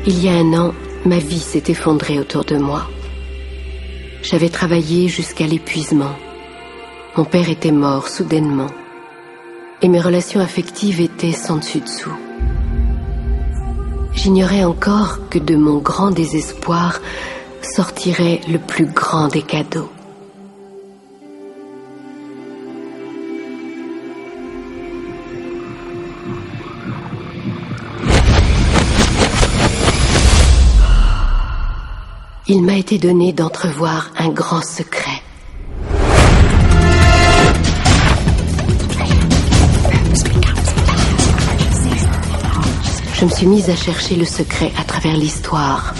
Il y a un an, ma vie s'est effondrée autour de moi. J'avais travaillé jusqu'à l'épuisement. Mon père était mort soudainement. Et mes relations affectives étaient sans dessus-dessous. J'ignorais encore que de mon grand désespoir sortirait le plus grand des cadeaux. Il m'a été donné d'entrevoir un grand secret. Je me suis mise à chercher le secret à travers l'histoire.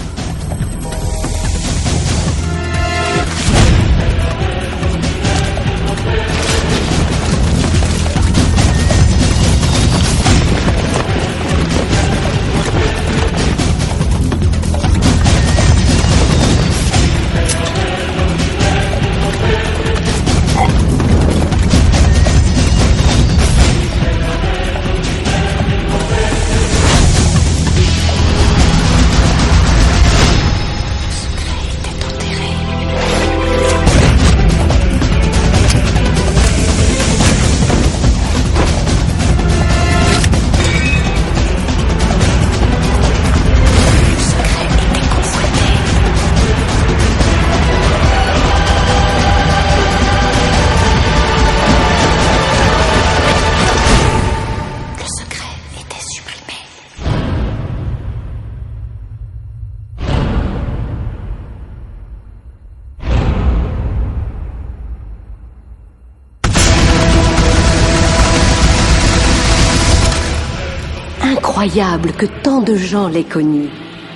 Incroyable que tant de gens l'aient connu.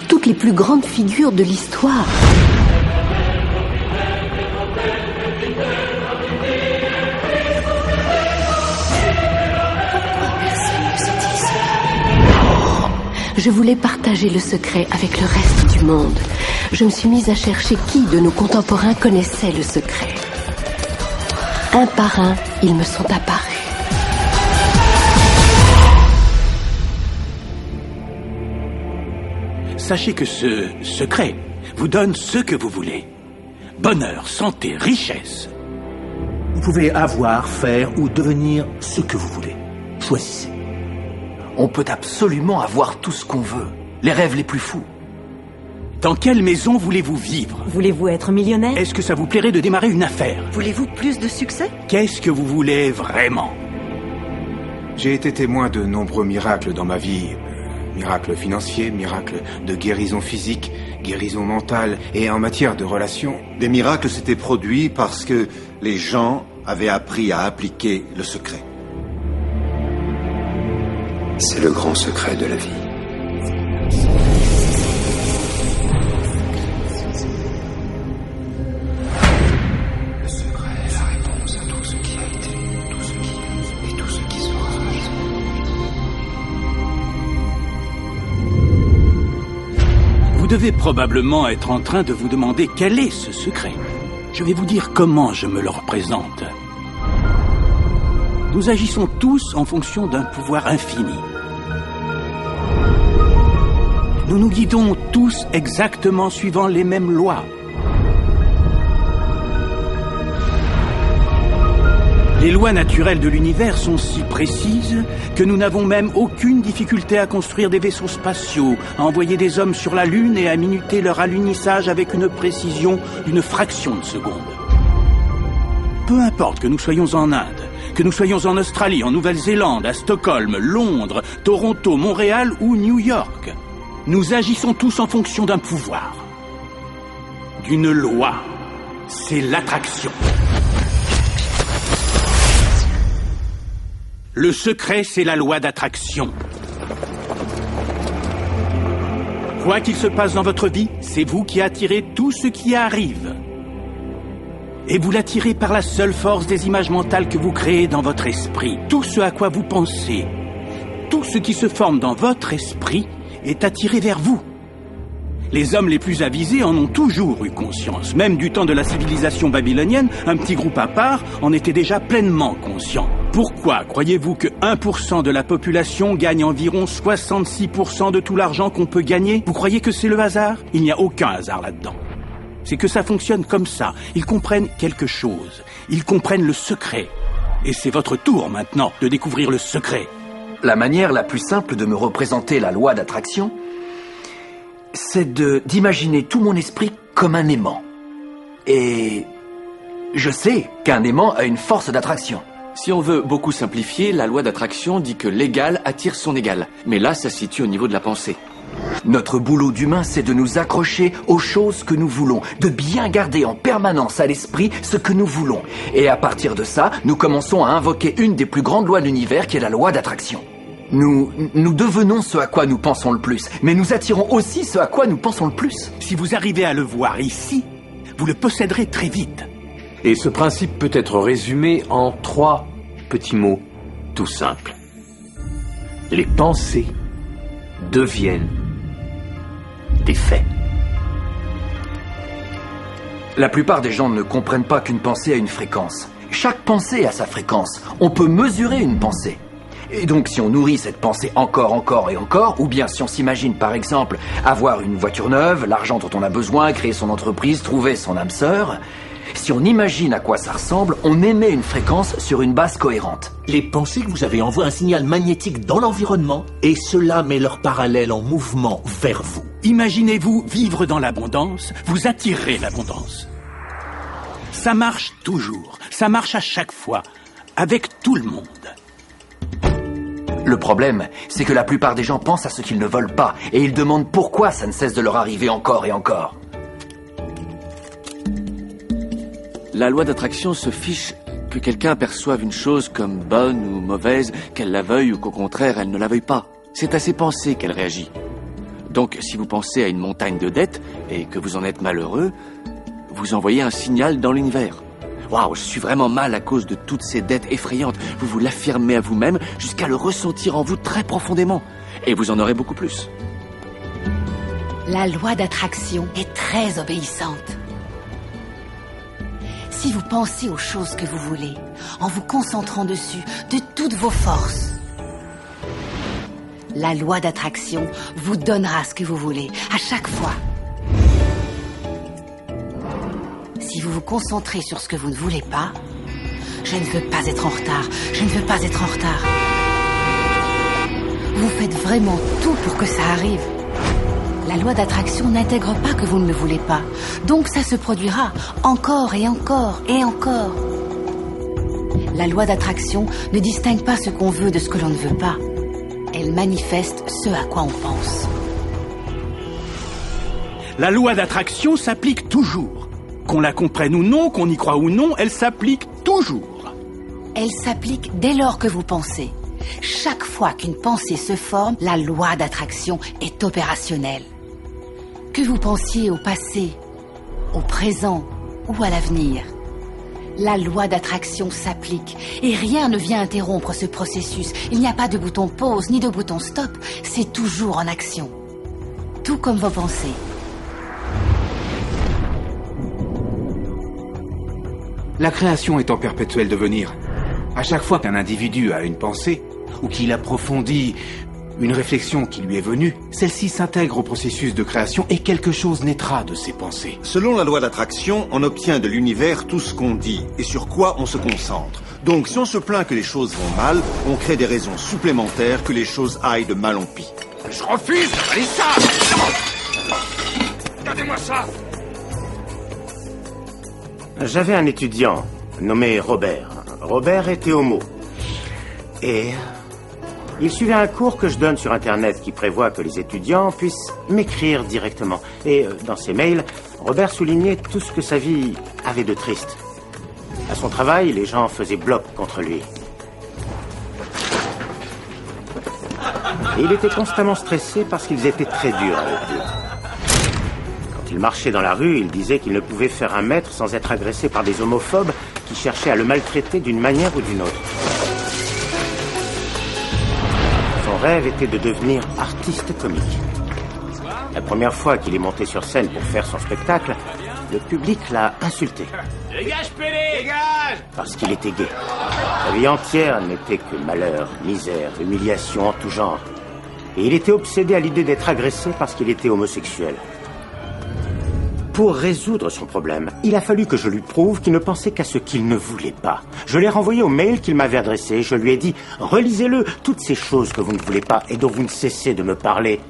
Toutes les plus grandes figures de l'histoire. Je voulais partager le secret avec le reste du monde. Je me suis mise à chercher qui de nos contemporains connaissait le secret. Un par un, ils me sont apparus. Sachez que ce secret vous donne ce que vous voulez. Bonheur, santé, richesse. Vous pouvez avoir, faire ou devenir ce que vous voulez. Choisissez. On peut absolument avoir tout ce qu'on veut. Les rêves les plus fous. Dans quelle maison voulez-vous vivre? Voulez-vous être millionnaire? Est-ce que ça vous plairait de démarrer une affaire? Voulez-vous plus de succès? Qu'est-ce que vous voulez vraiment? J'ai été témoin de nombreux miracles dans ma vie. Miracles financiers, miracles de guérison physique, guérison mentale et en matière de relations. Des miracles s'étaient produits parce que les gens avaient appris à appliquer le secret. C'est le grand secret de la vie. Le secret est la réponse à tout ce qui a été, tout ce qui est et tout ce qui sera. Vous devez probablement être en train de vous demander quel est ce secret. Je vais vous dire comment je me le représente. Nous agissons tous en fonction d'un pouvoir infini. Nous nous guidons tous exactement suivant les mêmes lois. Les lois naturelles de l'univers sont si précises que nous n'avons même aucune difficulté à construire des vaisseaux spatiaux, à envoyer des hommes sur la Lune et à minuter leur alunissage avec une précision d'une fraction de seconde. Peu importe que nous soyons en Inde, que nous soyons en Australie, en Nouvelle-Zélande, à Stockholm, Londres, Toronto, Montréal ou New York, nous agissons tous en fonction d'un pouvoir, d'une loi. C'est l'attraction. Le secret, c'est la loi d'attraction. Quoi qu'il se passe dans votre vie, c'est vous qui attirez tout ce qui arrive. Et vous l'attirez par la seule force des images mentales que vous créez dans votre esprit. Tout ce à quoi vous pensez, tout ce qui se forme dans votre esprit est attiré vers vous. Les hommes les plus avisés en ont toujours eu conscience. Même du temps de la civilisation babylonienne, un petit groupe à part en était déjà pleinement conscient. Pourquoi croyez-vous que 1% de la population gagne environ 66% de tout l'argent qu'on peut gagner? Vous croyez que c'est le hasard? Il n'y a aucun hasard là-dedans. C'est que ça fonctionne comme ça. Ils comprennent quelque chose. Ils comprennent le secret. Et c'est votre tour maintenant de découvrir le secret. La manière la plus simple de me représenter la loi d'attraction, c'est d'imaginer tout mon esprit comme un aimant. Et je sais qu'un aimant a une force d'attraction. Si on veut beaucoup simplifier, la loi d'attraction dit que l'égal attire son égal. Mais là, ça se situe au niveau de la pensée. Notre boulot d'humain, c'est de nous accrocher aux choses que nous voulons, de bien garder en permanence à l'esprit ce que nous voulons. Et à partir de ça, nous commençons à invoquer une des plus grandes lois de l'univers, qui est la loi d'attraction. Nous devenons ce à quoi nous pensons le plus, mais nous attirons aussi ce à quoi nous pensons le plus. Si vous arrivez à le voir ici, vous le posséderez très vite. Et ce principe peut être résumé en 3 petits mots tout simples. Les pensées deviennent des faits. La plupart des gens ne comprennent pas qu'une pensée a une fréquence. Chaque pensée a sa fréquence. On peut mesurer une pensée. Et donc, si on nourrit cette pensée encore et encore, ou bien si on s'imagine, par exemple, avoir une voiture neuve, l'argent dont on a besoin, créer son entreprise, trouver son âme sœur, si on imagine à quoi ça ressemble, on émet une fréquence sur une base cohérente. Les pensées que vous avez envoient un signal magnétique dans l'environnement et cela met leur parallèle en mouvement vers vous. Imaginez-vous vivre dans l'abondance, vous attirerez l'abondance. Ça marche toujours, ça marche à chaque fois, avec tout le monde. Le problème, c'est que la plupart des gens pensent à ce qu'ils ne veulent pas et ils demandent pourquoi ça ne cesse de leur arriver encore et encore. La loi d'attraction se fiche que quelqu'un perçoive une chose comme bonne ou mauvaise, qu'elle la veuille ou qu'au contraire elle ne la veuille pas. C'est à ses pensées qu'elle réagit. Donc si vous pensez à une montagne de dettes et que vous en êtes malheureux, vous envoyez un signal dans l'univers. Waouh, je suis vraiment mal à cause de toutes ces dettes effrayantes. Vous vous l'affirmez à vous-même jusqu'à le ressentir en vous très profondément. Et vous en aurez beaucoup plus. La loi d'attraction est très obéissante. Si vous pensez aux choses que vous voulez, en vous concentrant dessus de toutes vos forces, la loi d'attraction vous donnera ce que vous voulez, à chaque fois. Si vous vous concentrez sur ce que vous ne voulez pas, je ne veux pas être en retard, je ne veux pas être en retard. Vous faites vraiment tout pour que ça arrive. La loi d'attraction n'intègre pas que vous ne le voulez pas. Donc ça se produira encore et encore et encore. La loi d'attraction ne distingue pas ce qu'on veut de ce que l'on ne veut pas. Elle manifeste ce à quoi on pense. La loi d'attraction s'applique toujours. Qu'on la comprenne ou non, qu'on y croit ou non, elle s'applique toujours. Elle s'applique dès lors que vous pensez. Chaque fois qu'une pensée se forme, la loi d'attraction est opérationnelle. Que vous pensiez au passé, au présent ou à l'avenir, la loi d'attraction s'applique et rien ne vient interrompre ce processus. Il n'y a pas de bouton pause ni de bouton stop, c'est toujours en action. Tout comme vos pensées. La création est en perpétuel devenir. À chaque fois qu'un individu a une pensée, ou qu'il approfondit une réflexion qui lui est venue, celle-ci s'intègre au processus de création et quelque chose naîtra de ses pensées. Selon la loi d'attraction, on obtient de l'univers tout ce qu'on dit et sur quoi on se concentre. Donc si on se plaint que les choses vont mal, on crée des raisons supplémentaires que les choses aillent de mal en pis. Je refuse! Allez ça! Regardez-moi ça! J'avais un étudiant nommé Robert. Robert était homo. Et il suivait un cours que je donne sur Internet qui prévoit que les étudiants puissent m'écrire directement. Et dans ses mails, Robert soulignait tout ce que sa vie avait de triste. À son travail, les gens faisaient bloc contre lui. Et il était constamment stressé parce qu'ils étaient très durs avec lui. Quand il marchait dans la rue, il disait qu'il ne pouvait faire un mètre sans être agressé par des homophobes qui cherchaient à le maltraiter d'une manière ou d'une autre. Son rêve était de devenir artiste comique. La première fois qu'il est monté sur scène pour faire son spectacle, Le public l'a insulté. Dégage, Pélé! Dégage! Parce qu'il était gay. La vie entière n'était que malheur, misère, humiliation en tout genre. Et il était obsédé à l'idée d'être agressé parce qu'il était homosexuel. Pour résoudre son problème, il a fallu que je lui prouve qu'il ne pensait qu'à ce qu'il ne voulait pas. Je l'ai renvoyé au mail qu'il m'avait adressé. Je lui ai dit, relisez-le, toutes ces choses que vous ne voulez pas et dont vous ne cessez de me parler.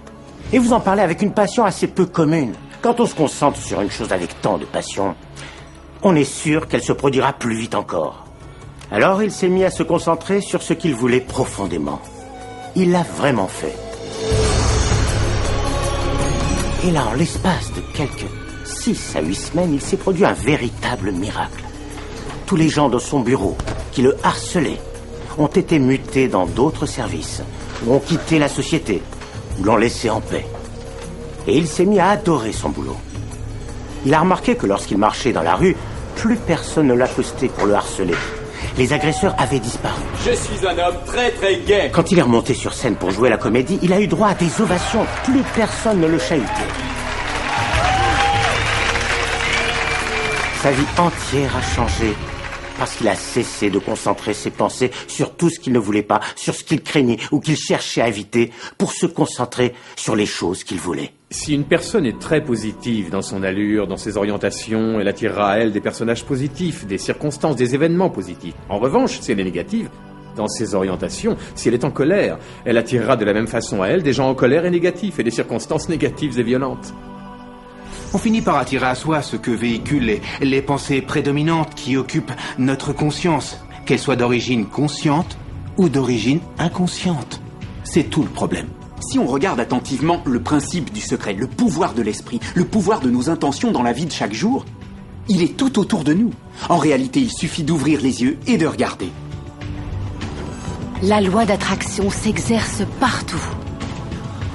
Et vous en parlez avec une passion assez peu commune. Quand on se concentre sur une chose avec tant de passion, on est sûr qu'elle se produira plus vite encore. Alors il s'est mis à se concentrer sur ce qu'il voulait profondément. Il l'a vraiment fait. Et là, en l'espace de quelques 6 à 8 semaines, il s'est produit un véritable miracle. Tous les gens de son bureau qui le harcelaient ont été mutés dans d'autres services, ou ont quitté la société, ou l'ont laissé en paix. Et il s'est mis à adorer son boulot. Il a remarqué que lorsqu'il marchait dans la rue, plus personne ne l'accostait pour le harceler. Les agresseurs avaient disparu. Je suis un homme très très gai. Quand il est remonté sur scène pour jouer la comédie, il a eu droit à des ovations. Plus personne ne le chahutait. Sa vie entière a changé parce qu'il a cessé de concentrer ses pensées sur tout ce qu'il ne voulait pas, sur ce qu'il craignait ou qu'il cherchait à éviter, pour se concentrer sur les choses qu'il voulait. Si une personne est très positive dans son allure, dans ses orientations, elle attirera à elle des personnages positifs, des circonstances, des événements positifs. En revanche, si elle est négative, dans ses orientations, si elle est en colère, elle attirera de la même façon à elle des gens en colère et négatifs, et des circonstances négatives et violentes. On finit par attirer à soi ce que véhiculent les pensées prédominantes qui occupent notre conscience, qu'elles soient d'origine consciente ou d'origine inconsciente. C'est tout le problème. Si on regarde attentivement le principe du secret, le pouvoir de l'esprit, le pouvoir de nos intentions dans la vie de chaque jour, il est tout autour de nous. En réalité, il suffit d'ouvrir les yeux et de regarder. La loi d'attraction s'exerce partout.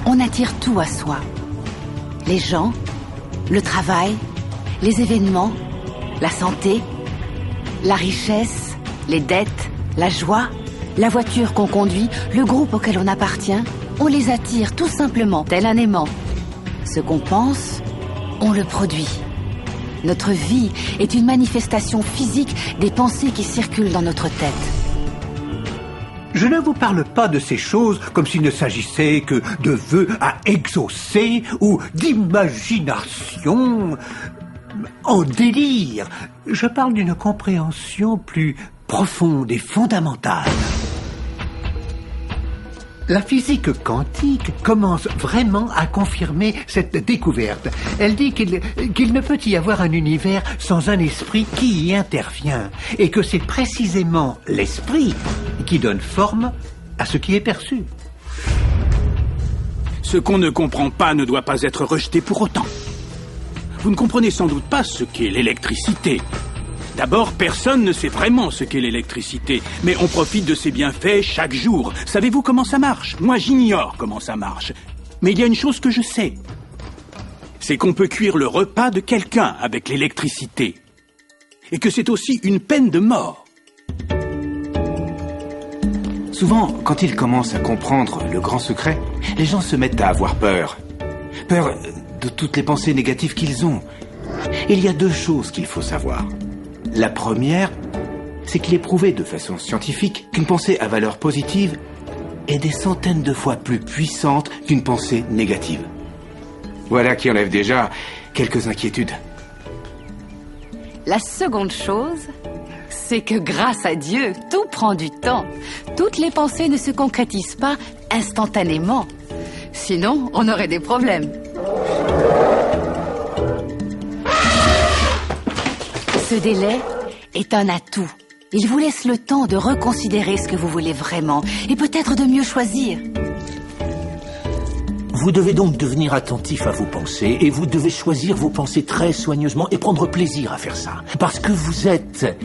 On attire tout à soi. Les gens, le travail, les événements, la santé, la richesse, les dettes, la joie, la voiture qu'on conduit, le groupe auquel on appartient. On les attire tout simplement, tel un aimant. Ce qu'on pense, on le produit. Notre vie est une manifestation physique des pensées qui circulent dans notre tête. Je ne vous parle pas de ces choses comme s'il ne s'agissait que de vœux à exaucer ou d'imagination en délire. Je parle d'une compréhension plus profonde et fondamentale. La physique quantique commence vraiment à confirmer cette découverte. Elle dit qu'il ne peut y avoir un univers sans un esprit qui y intervient, et que c'est précisément l'esprit qui donne forme à ce qui est perçu. Ce qu'on ne comprend pas ne doit pas être rejeté pour autant. Vous ne comprenez sans doute pas ce qu'est l'électricité. D'abord, personne ne sait vraiment ce qu'est l'électricité, mais on profite de ses bienfaits chaque jour. Savez-vous comment ça marche? Moi, j'ignore comment ça marche. Mais il y a une chose que je sais. C'est qu'on peut cuire le repas de quelqu'un avec l'électricité. Et que c'est aussi une peine de mort. Souvent, quand ils commencent à comprendre le grand secret, les gens se mettent à avoir peur. Peur de toutes les pensées négatives qu'ils ont. Il y a 2 choses qu'il faut savoir. La première, c'est qu'il est prouvé de façon scientifique qu'une pensée à valeur positive est des centaines de fois plus puissante qu'une pensée négative. Voilà qui enlève déjà quelques inquiétudes. La seconde chose, c'est que grâce à Dieu, tout prend du temps. Toutes les pensées ne se concrétisent pas instantanément. Sinon, on aurait des problèmes. Ce délai est un atout. Il vous laisse le temps de reconsidérer ce que vous voulez vraiment et peut-être de mieux choisir. Vous devez donc devenir attentif à vos pensées et vous devez choisir vos pensées très soigneusement et prendre plaisir à faire ça. Parce que vous êtes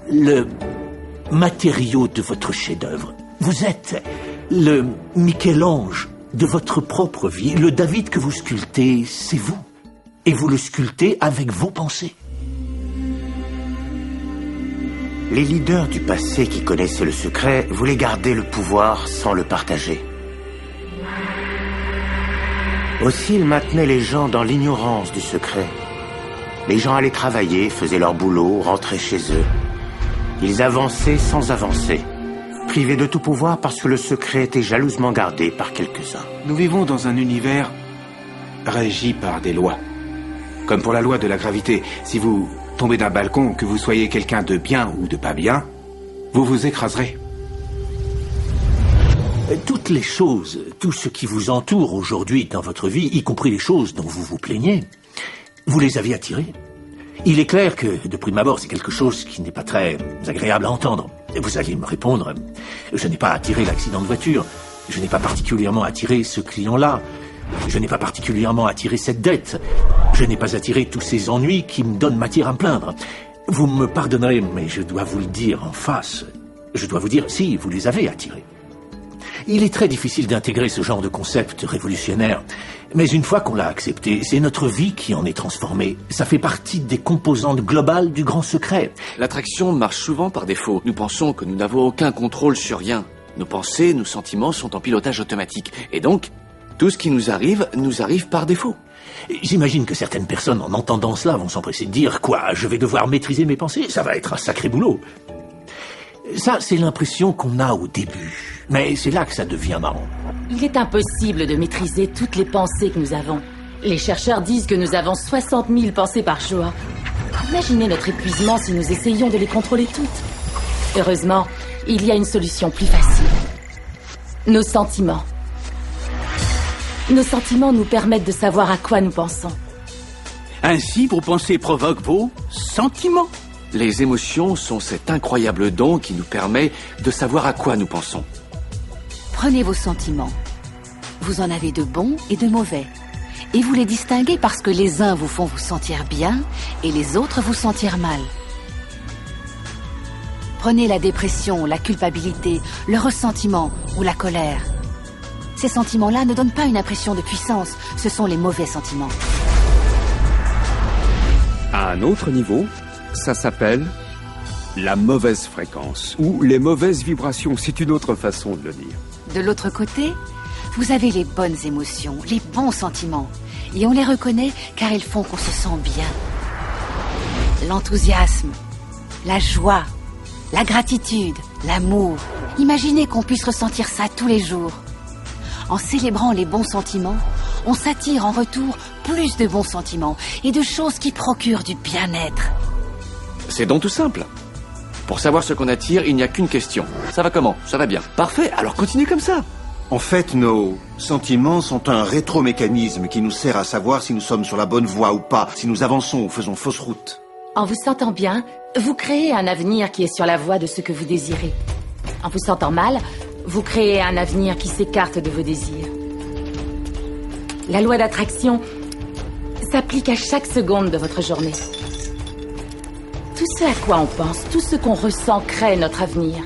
le matériau de votre chef-d'œuvre. Vous êtes le Michel-Ange de votre propre vie. Le David que vous sculptez, c'est vous. Et vous le sculptez avec vos pensées. Les leaders du passé qui connaissaient le secret voulaient garder le pouvoir sans le partager. Aussi, ils maintenaient les gens dans l'ignorance du secret. Les gens allaient travailler, faisaient leur boulot, rentraient chez eux. Ils avançaient sans avancer, privés de tout pouvoir parce que le secret était jalousement gardé par quelques-uns. Nous vivons dans un univers régi par des lois. Comme pour la loi de la gravité, si vous tombez d'un balcon, que vous soyez quelqu'un de bien ou de pas bien, vous vous écraserez. Toutes les choses, tout ce qui vous entoure aujourd'hui dans votre vie, y compris les choses dont vous vous plaignez, vous les avez attirées. Il est clair que, de prime abord, c'est quelque chose qui n'est pas très agréable à entendre. Vous allez me répondre, je n'ai pas attiré l'accident de voiture, je n'ai pas particulièrement attiré ce client-là, je n'ai pas particulièrement attiré cette dette, je n'ai pas attiré tous ces ennuis qui me donnent matière à me plaindre. Vous me pardonnerez, mais je dois vous le dire en face. Je dois vous dire, si, vous les avez attirés. Il est très difficile d'intégrer ce genre de concept révolutionnaire. Mais une fois qu'on l'a accepté, c'est notre vie qui en est transformée. Ça fait partie des composantes globales du grand secret. L'attraction marche souvent par défaut. Nous pensons que nous n'avons aucun contrôle sur rien. Nos pensées, nos sentiments sont en pilotage automatique. Et donc, tout ce qui nous arrive par défaut. J'imagine que certaines personnes, en entendant cela, vont s'empresser de dire « Quoi, je vais devoir maîtriser mes pensées? Ça va être un sacré boulot !» Ça, c'est l'impression qu'on a au début. Mais c'est là que ça devient marrant. Il est impossible de maîtriser toutes les pensées que nous avons. Les chercheurs disent que nous avons 60 000 pensées par jour. Imaginez notre épuisement si nous essayions de les contrôler toutes. Heureusement, il y a une solution plus facile. Nos sentiments. Nos sentiments nous permettent de savoir à quoi nous pensons. Ainsi, vos pensées provoquent vos sentiments. Les émotions sont cet incroyable don qui nous permet de savoir à quoi nous pensons. Prenez vos sentiments. Vous en avez de bons et de mauvais. Et vous les distinguez parce que les uns vous font vous sentir bien et les autres vous sentir mal. Prenez la dépression, la culpabilité, le ressentiment ou la colère. Ces sentiments-là ne donnent pas une impression de puissance, ce sont les mauvais sentiments. À un autre niveau, ça s'appelle la mauvaise fréquence ou les mauvaises vibrations, c'est une autre façon de le dire. De l'autre côté, vous avez les bonnes émotions, les bons sentiments. Et on les reconnaît car ils font qu'on se sent bien. L'enthousiasme, la joie, la gratitude, l'amour. Imaginez qu'on puisse ressentir ça tous les jours. En célébrant les bons sentiments, on s'attire en retour plus de bons sentiments et de choses qui procurent du bien-être. C'est donc tout simple. Pour savoir ce qu'on attire, il n'y a qu'une question. Ça va comment? Ça va bien. Parfait, alors continuez comme ça. En fait, nos sentiments sont un rétromécanisme qui nous sert à savoir si nous sommes sur la bonne voie ou pas, si nous avançons ou faisons fausse route. En vous sentant bien, vous créez un avenir qui est sur la voie de ce que vous désirez. En vous sentant mal, vous créez un avenir qui s'écarte de vos désirs. La loi d'attraction s'applique à chaque seconde de votre journée. Tout ce à quoi on pense, tout ce qu'on ressent crée notre avenir.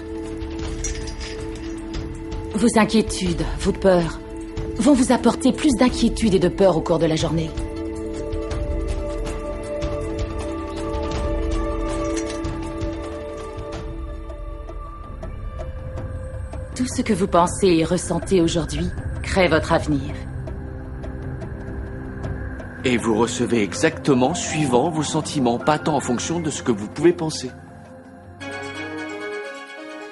Vos inquiétudes, vos peurs vont vous apporter plus d'inquiétude et de peur au cours de la journée. Tout ce que vous pensez et ressentez aujourd'hui crée votre avenir. Et vous recevez exactement suivant vos sentiments, pas tant en fonction de ce que vous pouvez penser.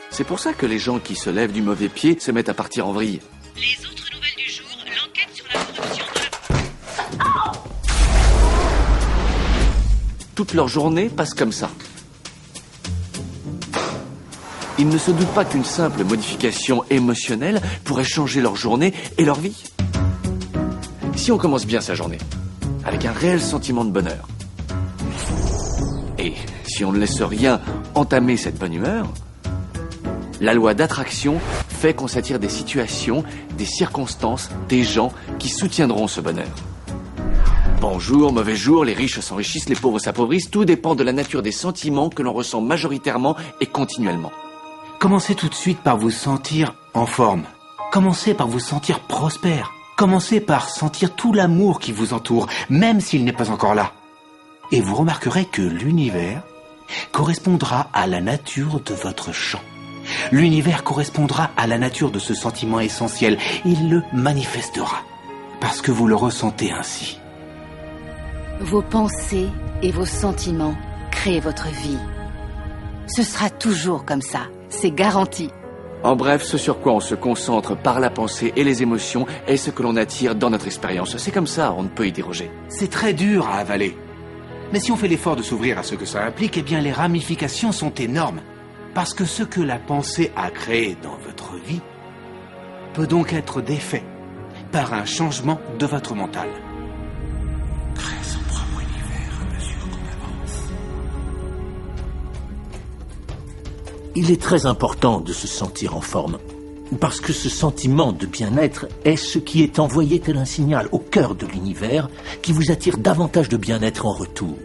C'est pour ça que les gens qui se lèvent du mauvais pied se mettent à partir en vrille. Les autres nouvelles du jour, l'enquête sur la corruption Toute leur journée passe comme ça. Ils ne se doutent pas qu'une simple modification émotionnelle pourrait changer leur journée et leur vie. Si on commence bien sa journée, avec un réel sentiment de bonheur, et si on ne laisse rien entamer cette bonne humeur, la loi d'attraction fait qu'on s'attire des situations, des circonstances, des gens qui soutiendront ce bonheur. Bon jour, mauvais jour, les riches s'enrichissent, les pauvres s'appauvrissent, tout dépend de la nature des sentiments que l'on ressent majoritairement et continuellement. Commencez tout de suite par vous sentir en forme. Commencez par vous sentir prospère. Commencez par sentir tout l'amour qui vous entoure, même s'il n'est pas encore là. Et vous remarquerez que l'univers correspondra à la nature de votre champ. L'univers correspondra à la nature de ce sentiment essentiel. Il le manifestera, parce que vous le ressentez ainsi. Vos pensées et vos sentiments créent votre vie. Ce sera toujours comme ça, c'est garanti. En bref, ce sur quoi on se concentre par la pensée et les émotions est ce que l'on attire dans notre expérience. C'est comme ça, on ne peut y déroger. C'est très dur à avaler. Mais si on fait l'effort de s'ouvrir à ce que ça implique, eh bien les ramifications sont énormes. Parce que ce que la pensée a créé dans votre vie peut donc être défait par un changement de votre mental. Crée son propre univers à mesure qu'on avance. Il est très important de se sentir en forme, parce que ce sentiment de bien-être est ce qui est envoyé tel un signal au cœur de l'univers qui vous attire davantage de bien-être en retour.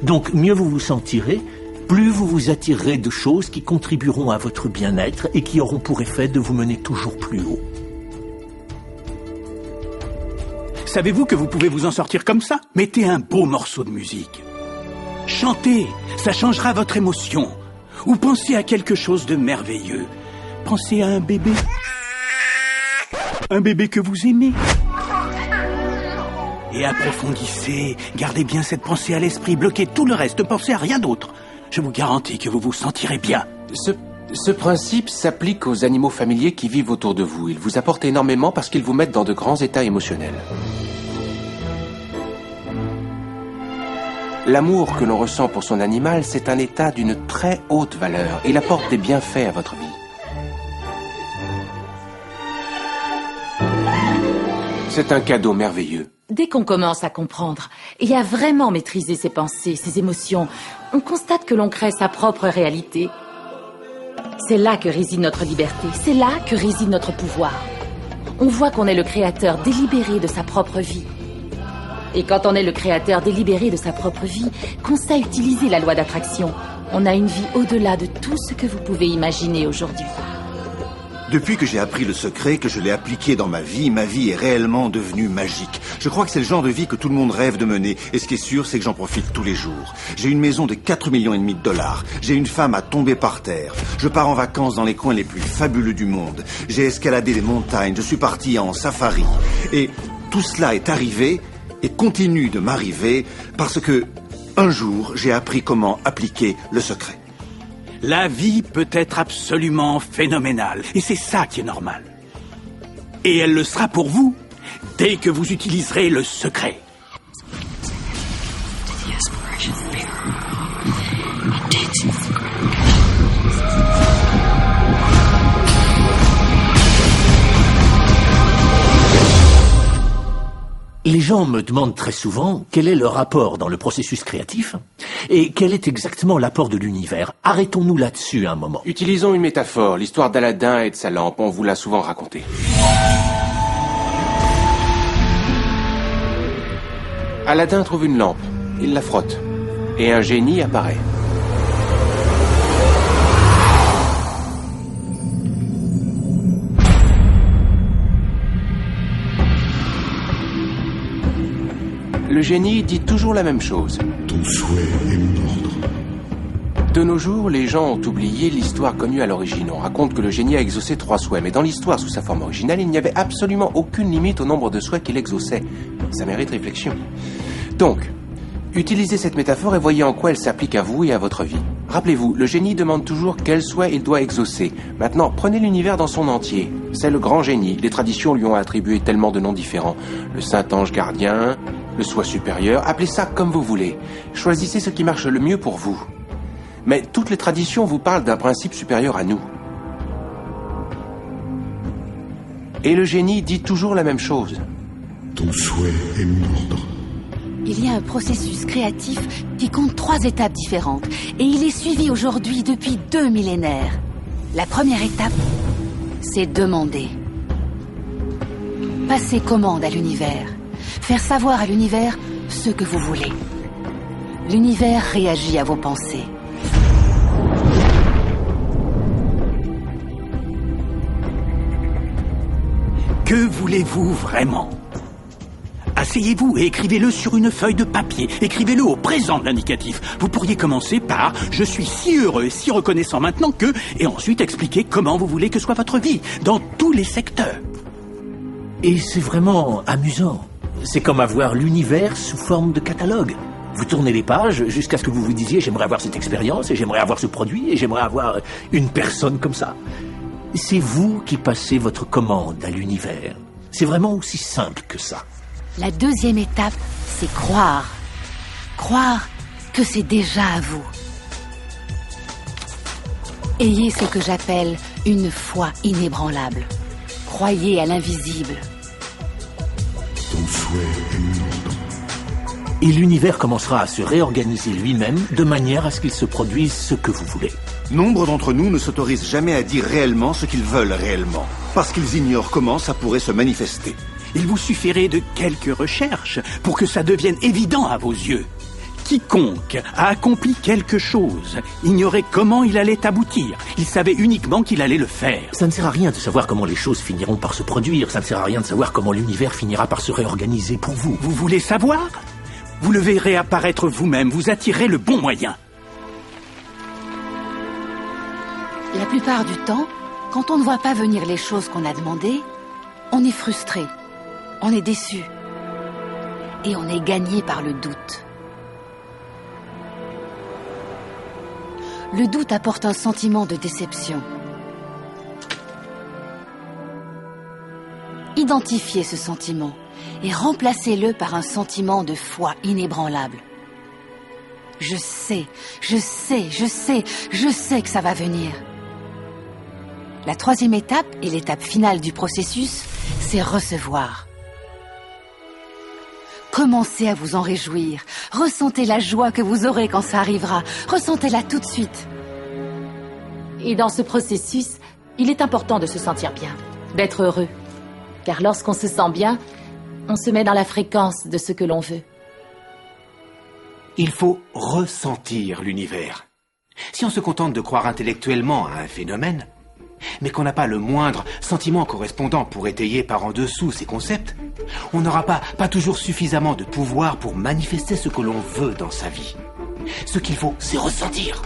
Donc mieux vous vous sentirez, plus vous vous attirerez de choses qui contribueront à votre bien-être et qui auront pour effet de vous mener toujours plus haut. Savez-vous que vous pouvez vous en sortir comme ça? Mettez un beau morceau de musique. Chantez, ça changera votre émotion. Ou pensez à quelque chose de merveilleux. Pensez à un bébé. Un bébé que vous aimez. Et approfondissez, gardez bien cette pensée à l'esprit, bloquez tout le reste, ne pensez à rien d'autre. Je vous garantis que vous vous sentirez bien. Ce principe s'applique aux animaux familiers qui vivent autour de vous. Ils vous apportent énormément parce qu'ils vous mettent dans de grands états émotionnels. L'amour que l'on ressent pour son animal, c'est un état d'une très haute valeur. Il apporte des bienfaits à votre vie. C'est un cadeau merveilleux. Dès qu'on commence à comprendre et à vraiment maîtriser ses pensées, ses émotions, on constate que l'on crée sa propre réalité. C'est là que réside notre liberté, c'est là que réside notre pouvoir. On voit qu'on est le créateur délibéré de sa propre vie. Et quand on est le créateur délibéré de sa propre vie, qu'on sait utiliser la loi d'attraction, on a une vie au-delà de tout ce que vous pouvez imaginer aujourd'hui. Depuis que j'ai appris le secret, que je l'ai appliqué dans ma vie est réellement devenue magique. Je crois que c'est le genre de vie que tout le monde rêve de mener. Et ce qui est sûr, c'est que j'en profite tous les jours. J'ai une maison de 4,5 millions de dollars. J'ai une femme à tomber par terre. Je pars en vacances dans les coins les plus fabuleux du monde. J'ai escaladé les montagnes. Je suis parti en safari. Et tout cela est arrivé et continue de m'arriver parce que un jour, j'ai appris comment appliquer le secret. La vie peut être absolument phénoménale, et c'est ça qui est normal. Et elle le sera pour vous, dès que vous utiliserez le secret. Les gens me demandent très souvent quel est le rapport dans le processus créatif et quel est exactement l'apport de l'univers. Arrêtons-nous là-dessus un moment. Utilisons une métaphore, l'histoire d'Aladin et de sa lampe, on vous l'a souvent racontée. Aladin trouve une lampe, il la frotte, et un génie apparaît. Le génie dit toujours la même chose. Ton souhait est mon ordre. De nos jours, les gens ont oublié l'histoire connue à l'origine. On raconte que le génie a exaucé 3 souhaits, mais dans l'histoire sous sa forme originale, il n'y avait absolument aucune limite au nombre de souhaits qu'il exauçait. Ça mérite réflexion. Donc, utilisez cette métaphore et voyez en quoi elle s'applique à vous et à votre vie. Rappelez-vous, le génie demande toujours quel souhait il doit exaucer. Maintenant, prenez l'univers dans son entier. C'est le grand génie. Les traditions lui ont attribué tellement de noms différents. Le Saint-Ange gardien, le soi supérieur, appelez ça comme vous voulez. Choisissez ce qui marche le mieux pour vous. Mais toutes les traditions vous parlent d'un principe supérieur à nous. Et le génie dit toujours la même chose. Ton souhait est mon ordre. Il y a un processus créatif qui compte 3 étapes différentes et il est suivi aujourd'hui depuis 2 millénaires. La première étape, c'est demander. Passer commande à l'univers. Faire savoir à l'univers ce que vous voulez. L'univers réagit à vos pensées. Que voulez-vous vraiment? Asseyez-vous et écrivez-le sur une feuille de papier. Écrivez-le au présent de l'indicatif. Vous pourriez commencer par « Je suis si heureux et si reconnaissant maintenant que… » et ensuite expliquer comment vous voulez que soit votre vie, dans tous les secteurs. Et c'est vraiment amusant. C'est comme avoir l'univers sous forme de catalogue. Vous tournez les pages jusqu'à ce que vous vous disiez « j'aimerais avoir cette expérience, et j'aimerais avoir ce produit, et j'aimerais avoir une personne comme ça ». C'est vous qui passez votre commande à l'univers. C'est vraiment aussi simple que ça. La deuxième étape, c'est croire. Croire que c'est déjà à vous. Ayez ce que j'appelle une foi inébranlable. Croyez à l'invisible. Ton souhait est mon ordre. Et l'univers commencera à se réorganiser lui-même de manière à ce qu'il se produise ce que vous voulez. Nombre d'entre nous ne s'autorisent jamais à dire réellement ce qu'ils veulent réellement, parce qu'ils ignorent comment ça pourrait se manifester. Il vous suffirait de quelques recherches pour que ça devienne évident à vos yeux. Quiconque a accompli quelque chose ignorait comment il allait aboutir. Il savait uniquement qu'il allait le faire. Ça ne sert à rien de savoir comment les choses finiront par se produire. Ça ne sert à rien de savoir comment l'univers finira par se réorganiser pour vous. Vous voulez savoir ? Vous le verrez apparaître vous-même. Vous attirez le bon moyen. La plupart du temps, quand on ne voit pas venir les choses qu'on a demandées, on est frustré, on est déçu et on est gagné par le doute. Le doute apporte un sentiment de déception. Identifiez ce sentiment et remplacez-le par un sentiment de foi inébranlable. Je sais que ça va venir. La troisième étape et l'étape finale du processus, c'est recevoir. Commencez à vous en réjouir. Ressentez la joie que vous aurez quand ça arrivera. Ressentez-la tout de suite. Et dans ce processus, il est important de se sentir bien, d'être heureux. Car lorsqu'on se sent bien, on se met dans la fréquence de ce que l'on veut. Il faut ressentir l'univers. Si on se contente de croire intellectuellement à un phénomène, mais qu'on n'a pas le moindre sentiment correspondant pour étayer par en dessous ces concepts, on n'aura pas toujours suffisamment de pouvoir pour manifester ce que l'on veut dans sa vie. Ce qu'il faut, c'est ressentir.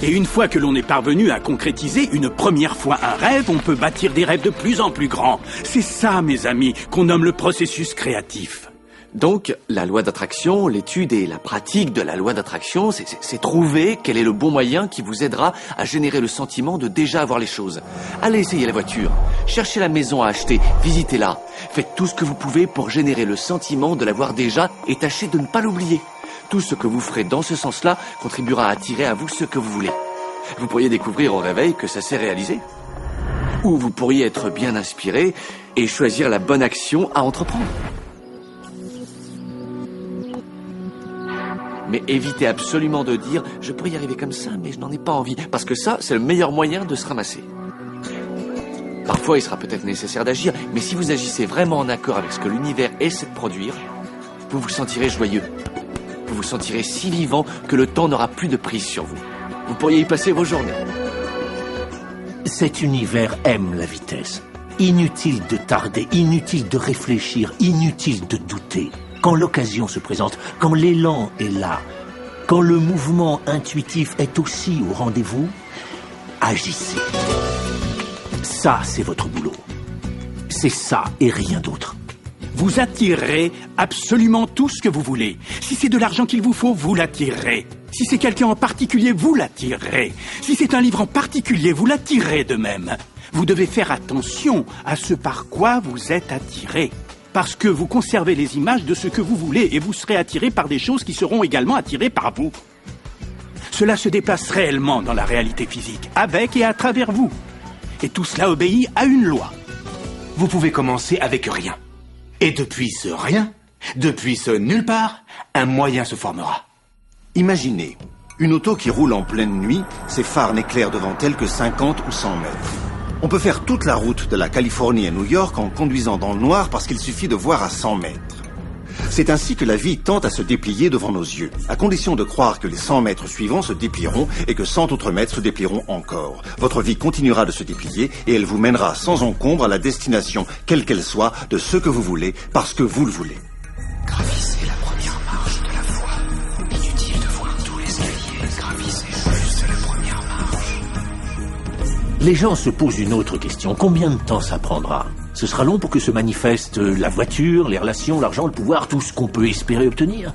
Et une fois que l'on est parvenu à concrétiser une première fois un rêve, on peut bâtir des rêves de plus en plus grands. C'est ça, mes amis, qu'on nomme le processus créatif. Donc, la loi d'attraction, l'étude et la pratique de la loi d'attraction, c'est trouver quel est le bon moyen qui vous aidera à générer le sentiment de déjà avoir les choses. Allez essayer la voiture, cherchez la maison à acheter, visitez-la. Faites tout ce que vous pouvez pour générer le sentiment de l'avoir déjà et tâchez de ne pas l'oublier. Tout ce que vous ferez dans ce sens-là contribuera à attirer à vous ce que vous voulez. Vous pourriez découvrir au réveil que ça s'est réalisé. Ou vous pourriez être bien inspiré et choisir la bonne action à entreprendre. Mais évitez absolument de dire « je pourrais y arriver comme ça, mais je n'en ai pas envie », parce que ça, c'est le meilleur moyen de se ramasser. Parfois, il sera peut-être nécessaire d'agir, mais si vous agissez vraiment en accord avec ce que l'univers essaie de produire, vous vous sentirez joyeux. Vous vous sentirez si vivant que le temps n'aura plus de prise sur vous. Vous pourriez y passer vos journées. Cet univers aime la vitesse. Inutile de tarder, inutile de réfléchir, inutile de douter. Quand l'occasion se présente, quand l'élan est là, quand le mouvement intuitif est aussi au rendez-vous, agissez. Ça, c'est votre boulot. C'est ça et rien d'autre. Vous attirerez absolument tout ce que vous voulez. Si c'est de l'argent qu'il vous faut, vous l'attirerez. Si c'est quelqu'un en particulier, vous l'attirerez. Si c'est un livre en particulier, vous l'attirerez de même. Vous devez faire attention à ce par quoi vous êtes attiré. Parce que vous conservez les images de ce que vous voulez et vous serez attiré par des choses qui seront également attirées par vous. Cela se déplace réellement dans la réalité physique, avec et à travers vous. Et tout cela obéit à une loi. Vous pouvez commencer avec rien. Et depuis ce rien, depuis ce nulle part, un moyen se formera. Imaginez, une auto qui roule en pleine nuit, ses phares n'éclairent devant elle que 50 ou 100 mètres. On peut faire toute la route de la Californie à New York en conduisant dans le noir parce qu'il suffit de voir à 100 mètres. C'est ainsi que la vie tend à se déplier devant nos yeux, à condition de croire que les 100 mètres suivants se déplieront et que 100 autres mètres se déplieront encore. Votre vie continuera de se déplier et elle vous mènera sans encombre à la destination, quelle qu'elle soit, de ce que vous voulez, parce que vous le voulez. Gravissez la première marche de la foi. Inutile de voir tous les escaliers. Gravissez juste la première marche. Les gens se posent une autre question. Combien de temps ça prendra? Ce sera long pour que se manifeste la voiture, les relations, l'argent, le pouvoir, tout ce qu'on peut espérer obtenir.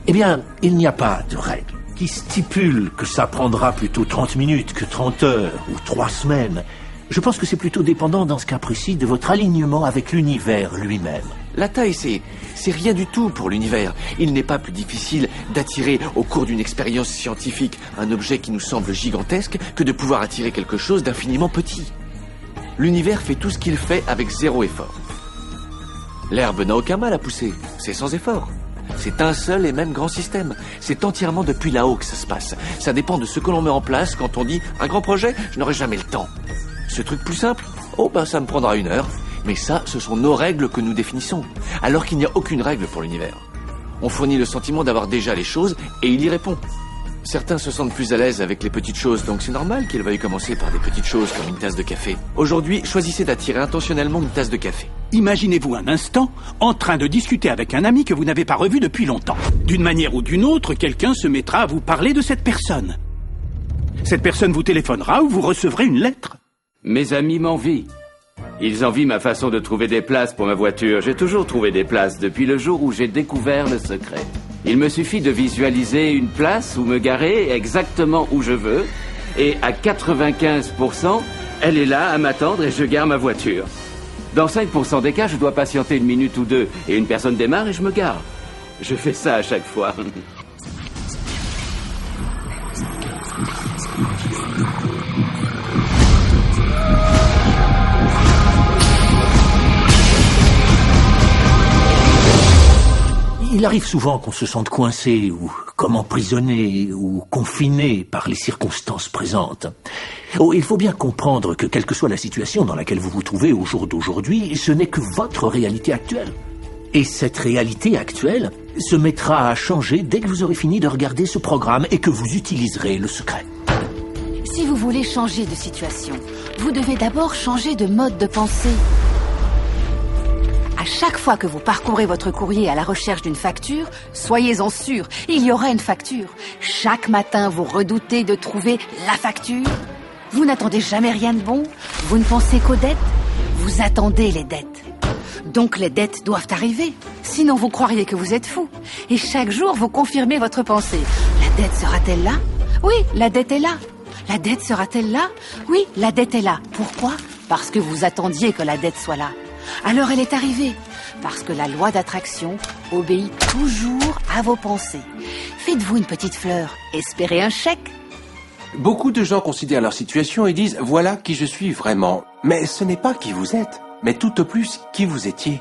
Eh bien, il n'y a pas de règle qui stipule que ça prendra plutôt 30 minutes que 30 heures ou 3 semaines. Je pense que c'est plutôt dépendant dans ce cas précis de votre alignement avec l'univers lui-même. La taille, c'est rien du tout pour l'univers. Il n'est pas plus difficile d'attirer au cours d'une expérience scientifique un objet qui nous semble gigantesque que de pouvoir attirer quelque chose d'infiniment petit. L'univers fait tout ce qu'il fait avec zéro effort. L'herbe n'a aucun mal à pousser, c'est sans effort. C'est un seul et même grand système. C'est entièrement depuis là-haut que ça se passe. Ça dépend de ce que l'on met en place quand on dit « un grand projet, je n'aurai jamais le temps ». Ce truc plus simple, oh ben ça me prendra 1 heure. Mais ça, ce sont nos règles que nous définissons. Alors qu'il n'y a aucune règle pour l'univers. On fournit le sentiment d'avoir déjà les choses et il y répond. Certains se sentent plus à l'aise avec les petites choses, donc c'est normal qu'ils veuillent commencer par des petites choses comme une tasse de café. Aujourd'hui, choisissez d'attirer intentionnellement une tasse de café. Imaginez-vous un instant en train de discuter avec un ami que vous n'avez pas revu depuis longtemps. D'une manière ou d'une autre, quelqu'un se mettra à vous parler de cette personne. Cette personne vous téléphonera ou vous recevrez une lettre. Mes amis m'envient. Ils envient ma façon de trouver des places pour ma voiture. J'ai toujours trouvé des places depuis le jour où j'ai découvert le secret. Il me suffit de visualiser une place où me garer exactement où je veux. Et à 95%, elle est là à m'attendre et je gare ma voiture. Dans 5% des cas, je dois patienter 1 minute ou 2 et une personne démarre et je me gare. Je fais ça à chaque fois. Il arrive souvent qu'on se sente coincé ou comme emprisonné ou confiné par les circonstances présentes. Oh, il faut bien comprendre que quelle que soit la situation dans laquelle vous vous trouvez au jour d'aujourd'hui, ce n'est que votre réalité actuelle. Et cette réalité actuelle se mettra à changer dès que vous aurez fini de regarder ce programme et que vous utiliserez le secret. Si vous voulez changer de situation, vous devez d'abord changer de mode de pensée. À chaque fois que vous parcourez votre courrier à la recherche d'une facture, soyez-en sûr, il y aura une facture. Chaque matin, vous redoutez de trouver la facture. Vous n'attendez jamais rien de bon. Vous ne pensez qu'aux dettes. Vous attendez les dettes. Donc les dettes doivent arriver. Sinon, vous croiriez que vous êtes fou. Et chaque jour, vous confirmez votre pensée. La dette sera-t-elle là? Oui, la dette est là. La dette sera-t-elle là? Oui, la dette est là. Pourquoi? Parce que vous attendiez que la dette soit là. Alors elle est arrivée, parce que la loi d'attraction obéit toujours à vos pensées. Faites-vous une petite fleur, espérez un chèque. Beaucoup de gens considèrent leur situation et disent « voilà qui je suis vraiment ». Mais ce n'est pas qui vous êtes, mais tout au plus qui vous étiez.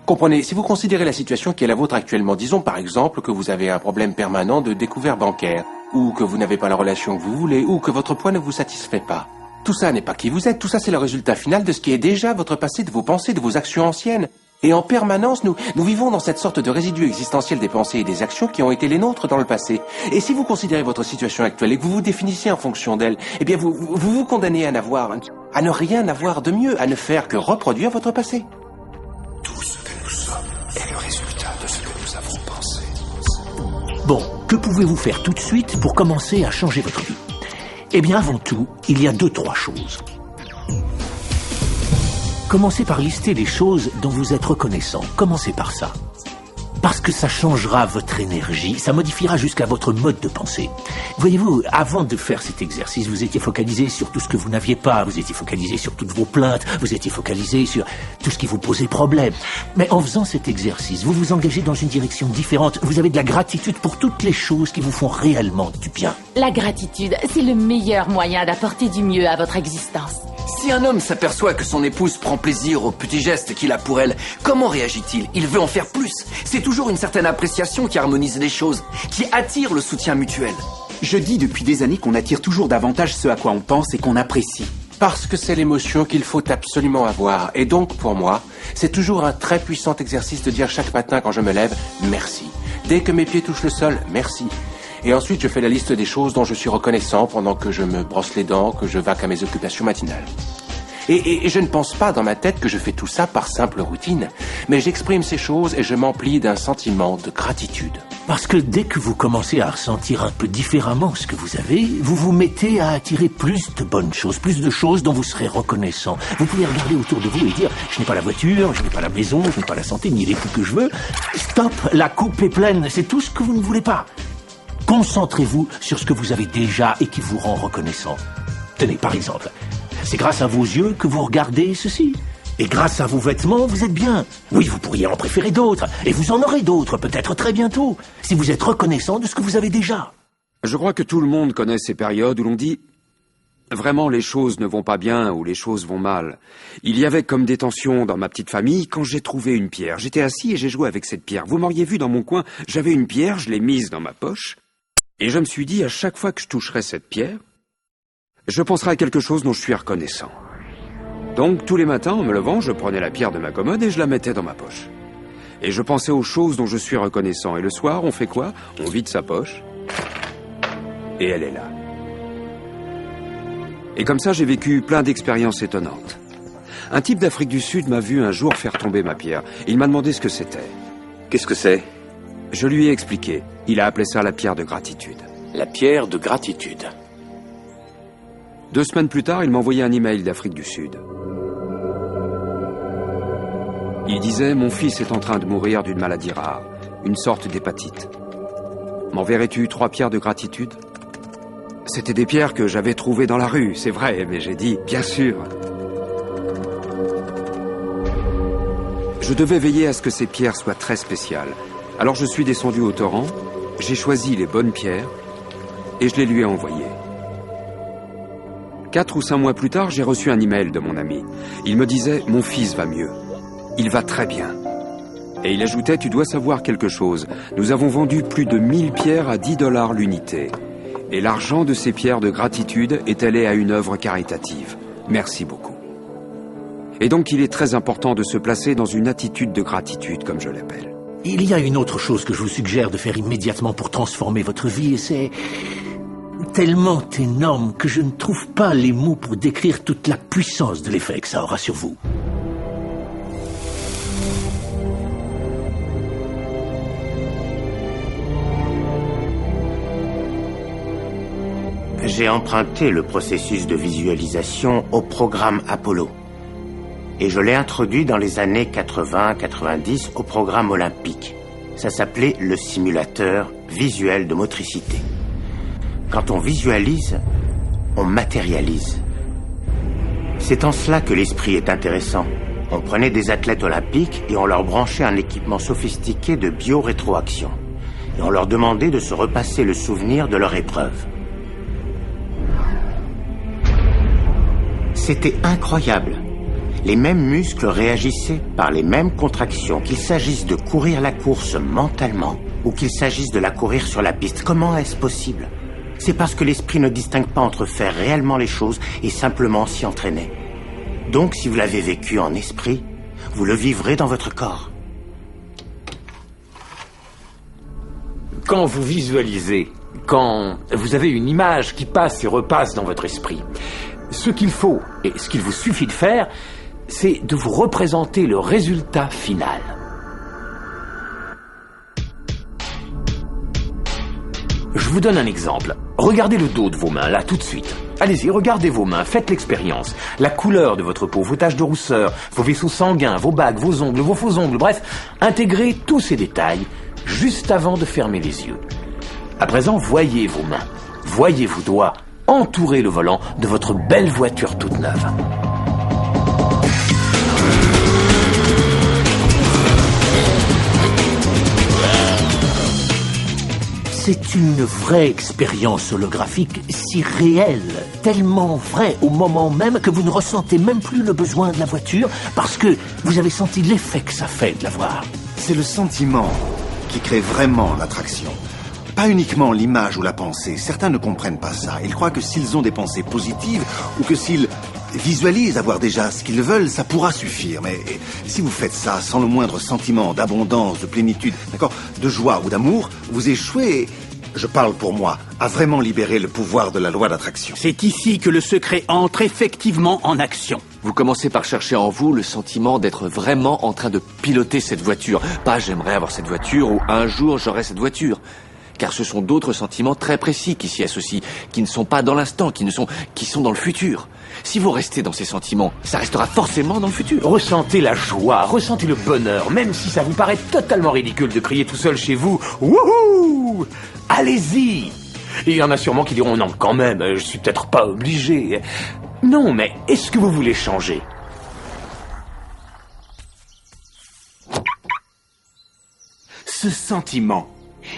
Comprenez, si vous considérez la situation qui est la vôtre actuellement, disons par exemple que vous avez un problème permanent de découvert bancaire, ou que vous n'avez pas la relation que vous voulez, ou que votre poids ne vous satisfait pas. Tout ça n'est pas qui vous êtes, tout ça c'est le résultat final de ce qui est déjà votre passé, de vos pensées, de vos actions anciennes. Et en permanence, nous vivons dans cette sorte de résidu existentiel des pensées et des actions qui ont été les nôtres dans le passé. Et si vous considérez votre situation actuelle et que vous vous définissez en fonction d'elle, eh bien vous condamnez à ne rien avoir de mieux, à ne faire que reproduire votre passé. Tout ce que nous sommes est le résultat de ce que nous avons pensé. Bon, que pouvez-vous faire tout de suite pour commencer à changer votre vie? Eh bien, avant tout, il y a 2-3 choses. Commencez par lister les choses dont vous êtes reconnaissant. Commencez par ça. Parce que ça changera votre énergie, ça modifiera jusqu'à votre mode de pensée. Voyez-vous, avant de faire cet exercice, vous étiez focalisé sur tout ce que vous n'aviez pas, vous étiez focalisé sur toutes vos plaintes, vous étiez focalisé sur tout ce qui vous posait problème. Mais en faisant cet exercice, vous vous engagez dans une direction différente. Vous avez de la gratitude pour toutes les choses qui vous font réellement du bien. La gratitude, c'est le meilleur moyen d'apporter du mieux à votre existence. Si un homme s'aperçoit que son épouse prend plaisir aux petits gestes qu'il a pour elle, comment réagit-il? Il veut en faire plus. C'est toujours une certaine appréciation qui harmonise les choses, qui attire le soutien mutuel. Je dis depuis des années qu'on attire toujours davantage ce à quoi on pense et qu'on apprécie. Parce que c'est l'émotion qu'il faut absolument avoir. Et donc, pour moi, c'est toujours un très puissant exercice de dire chaque matin quand je me lève, merci. Dès que mes pieds touchent le sol, merci. Et ensuite, je fais la liste des choses dont je suis reconnaissant pendant que je me brosse les dents, que je vaque à mes occupations matinales. Et je ne pense pas dans ma tête que je fais tout ça par simple routine, mais j'exprime ces choses et je m'emplis d'un sentiment de gratitude. Parce que dès que vous commencez à ressentir un peu différemment ce que vous avez, vous vous mettez à attirer plus de bonnes choses, plus de choses dont vous serez reconnaissant. Vous pouvez regarder autour de vous et dire « Je n'ai pas la voiture, je n'ai pas la maison, je n'ai pas la santé, ni l'époux que je veux. Stop, la coupe est pleine, c'est tout ce que vous ne voulez pas. » Concentrez-vous sur ce que vous avez déjà et qui vous rend reconnaissant. Tenez, par exemple, c'est grâce à vos yeux que vous regardez ceci. Et grâce à vos vêtements, vous êtes bien. Oui, vous pourriez en préférer d'autres. Et vous en aurez d'autres, peut-être très bientôt, si vous êtes reconnaissant de ce que vous avez déjà. Je crois que tout le monde connaît ces périodes où l'on dit « Vraiment, les choses ne vont pas bien ou les choses vont mal ». Il y avait comme des tensions dans ma petite famille quand j'ai trouvé une pierre. J'étais assis et j'ai joué avec cette pierre. Vous m'auriez vu dans mon coin, j'avais une pierre, je l'ai mise dans ma poche. Et je me suis dit, à chaque fois que je toucherai cette pierre, je penserai à quelque chose dont je suis reconnaissant. Donc, tous les matins, en me levant, je prenais la pierre de ma commode et je la mettais dans ma poche. Et je pensais aux choses dont je suis reconnaissant. Et le soir, on fait quoi? On vide sa poche. Et elle est là. Et comme ça, j'ai vécu plein d'expériences étonnantes. Un type d'Afrique du Sud m'a vu un jour faire tomber ma pierre. Il m'a demandé ce que c'était. Qu'est-ce que c'est? Je lui ai expliqué. Il a appelé ça la pierre de gratitude. La pierre de gratitude. 2 semaines plus tard, il m'a envoyé un email d'Afrique du Sud. Il disait « Mon fils est en train de mourir d'une maladie rare, une sorte d'hépatite. M'enverrais-tu 3 pierres de gratitude ?» C'était des pierres que j'avais trouvées dans la rue, c'est vrai, mais j'ai dit « Bien sûr !» Je devais veiller à ce que ces pierres soient très spéciales. Alors je suis descendu au torrent, j'ai choisi les bonnes pierres et je les lui ai envoyées. 4 ou 5 mois plus tard, j'ai reçu un email de mon ami. Il me disait « Mon fils va mieux. Il va très bien. » Et il ajoutait « Tu dois savoir quelque chose. Nous avons vendu plus de 1000 pierres à $10 l'unité. Et l'argent de ces pierres de gratitude est allé à une œuvre caritative. Merci beaucoup. » Et donc il est très important de se placer dans une attitude de gratitude, comme je l'appelle. Il y a une autre chose que je vous suggère de faire immédiatement pour transformer votre vie, et c'est tellement énorme que je ne trouve pas les mots pour décrire toute la puissance de l'effet que ça aura sur vous. J'ai emprunté le processus de visualisation au programme Apollo. Et je l'ai introduit dans les années 80-90 au programme olympique. Ça s'appelait le simulateur visuel de motricité. Quand on visualise, on matérialise. C'est en cela que l'esprit est intéressant. On prenait des athlètes olympiques et on leur branchait un équipement sophistiqué de biorétroaction. Et on leur demandait de se repasser le souvenir de leur épreuve. C'était incroyable. Les mêmes muscles réagissaient par les mêmes contractions, qu'il s'agisse de courir la course mentalement ou qu'il s'agisse de la courir sur la piste. Comment est-ce possible? C'est parce que l'esprit ne distingue pas entre faire réellement les choses et simplement s'y entraîner. Donc, si vous l'avez vécu en esprit, vous le vivrez dans votre corps. Quand vous visualisez, quand vous avez une image qui passe et repasse dans votre esprit, ce qu'il faut et ce qu'il vous suffit de faire, c'est de vous représenter le résultat final. Je vous donne un exemple. Regardez le dos de vos mains, là, tout de suite. Allez-y, regardez vos mains, faites l'expérience. La couleur de votre peau, vos taches de rousseur, vos vaisseaux sanguins, vos bagues, vos ongles, vos faux ongles, bref, intégrez tous ces détails juste avant de fermer les yeux. À présent, voyez vos mains, voyez vos doigts, entourez le volant de votre belle voiture toute neuve. C'est une vraie expérience holographique, si réelle, tellement vraie au moment même que vous ne ressentez même plus le besoin de la voiture parce que vous avez senti l'effet que ça fait de la voir. C'est le sentiment qui crée vraiment l'attraction. Pas uniquement l'image ou la pensée. Certains ne comprennent pas ça. Ils croient que s'ils ont des pensées positives ou que s'ils visualisent avoir déjà ce qu'ils veulent, ça pourra suffire. Mais si vous faites ça sans le moindre sentiment d'abondance, de plénitude, d'accord, de joie ou d'amour, vous échouez, je parle pour moi, à vraiment libérer le pouvoir de la loi d'attraction. C'est ici que le secret entre effectivement en action. Vous commencez par chercher en vous le sentiment d'être vraiment en train de piloter cette voiture. Pas j'aimerais avoir cette voiture ou un jour j'aurai cette voiture. Car ce sont d'autres sentiments très précis qui s'y associent, qui ne sont pas dans l'instant, qui sont dans le futur. Si vous restez dans ces sentiments, ça restera forcément dans le futur. Ressentez la joie, ressentez le bonheur, même si ça vous paraît totalement ridicule de crier tout seul chez vous. Wouhou! Allez-y! Il y en a sûrement qui diront non, quand même, je suis peut-être pas obligé. Non, mais est-ce que vous voulez changer? Ce sentiment